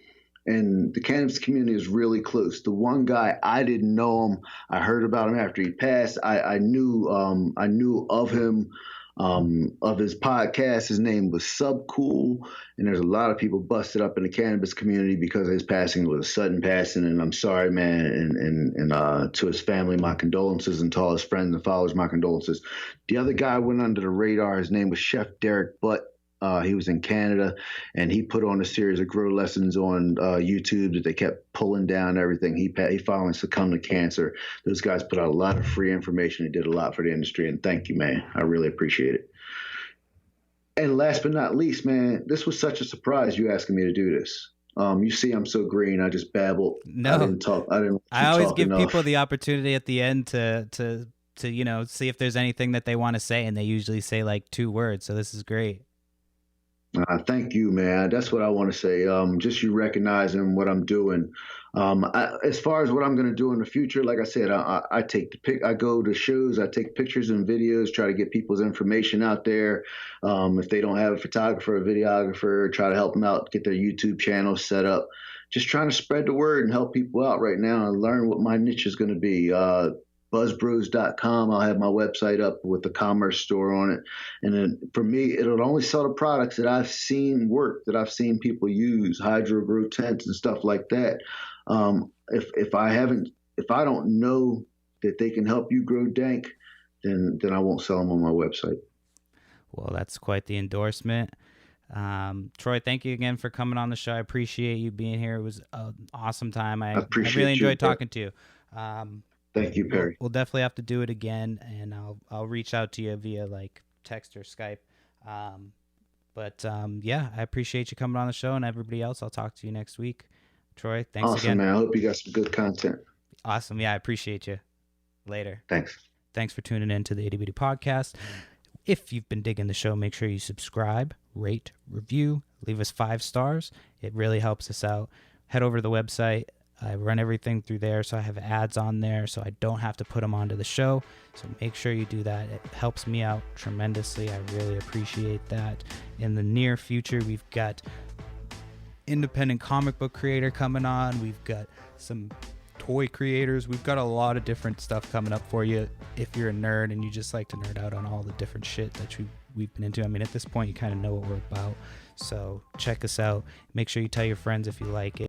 Speaker 3: And the cannabis community is really close. The one guy, I didn't know him. I heard about him after he passed. I knew of him, of his podcast. His name was Subcool, and there's a lot of people busted up in the cannabis community because his passing was a sudden passing. And I'm sorry, man. And to his family, my condolences, and to all his friends and followers, my condolences. The other guy went under the radar. His name was Chef Derek Butt. He was in Canada, and he put on a series of grow lessons on YouTube that they kept pulling down everything. He finally succumbed to cancer. Those guys put out a lot of free information. He did a lot for the industry, and thank you, man. I really appreciate it. And last but not least, man, this was such a surprise you asking me to do this. You see, I'm so green. I just babbled.
Speaker 1: No,
Speaker 3: I didn't talk.
Speaker 1: I always give
Speaker 3: enough.
Speaker 1: people the opportunity at the end to see if there's anything that they want to say, and they usually say like 2 words. So this is great.
Speaker 3: Thank you, man. That's what I want to say. Just you recognizing what I'm doing. As far as what I'm going to do in the future, like I said, I take the pic. I go to shows. I take pictures and videos. Try to get people's information out there. If they don't have a photographer, a videographer, try to help them out. Get their YouTube channel set up. Just trying to spread the word and help people out right now and learn what my niche is going to be. Buzzbros.com. I'll have my website up with the commerce store on it. And then for me, it'll only sell the products that I've seen work, that I've seen people use, hydro grow tents and stuff like that. If I don't know that they can help you grow dank, then I won't sell them on my website.
Speaker 1: Well, that's quite the endorsement. Troy, thank you again for coming on the show. I appreciate you being here. It was an awesome time. I really enjoyed talking to you.
Speaker 3: Thank you, Perry.
Speaker 1: We'll definitely have to do it again, and I'll reach out to you via like text or Skype. Yeah, I appreciate you coming on the show, and everybody else, I'll talk to you next week. Troy, thanks
Speaker 3: awesome,
Speaker 1: again.
Speaker 3: Man. I hope you got some good content.
Speaker 1: Awesome. Yeah, I appreciate you. Later.
Speaker 3: Thanks
Speaker 1: for tuning in to the Itty Bitty Podcast. If you've been digging the show, make sure you subscribe, rate, review, leave us 5 stars. It really helps us out. Head over to the website. I run everything through there, so I have ads on there, so I don't have to put them onto the show. So make sure you do that. It helps me out tremendously. I really appreciate that. In the near future, we've got independent comic book creator coming on. We've got some toy creators. We've got a lot of different stuff coming up for you if you're a nerd and you just like to nerd out on all the different shit that we've been into. I mean, at this point, you kind of know what we're about. So check us out. Make sure you tell your friends if you like it.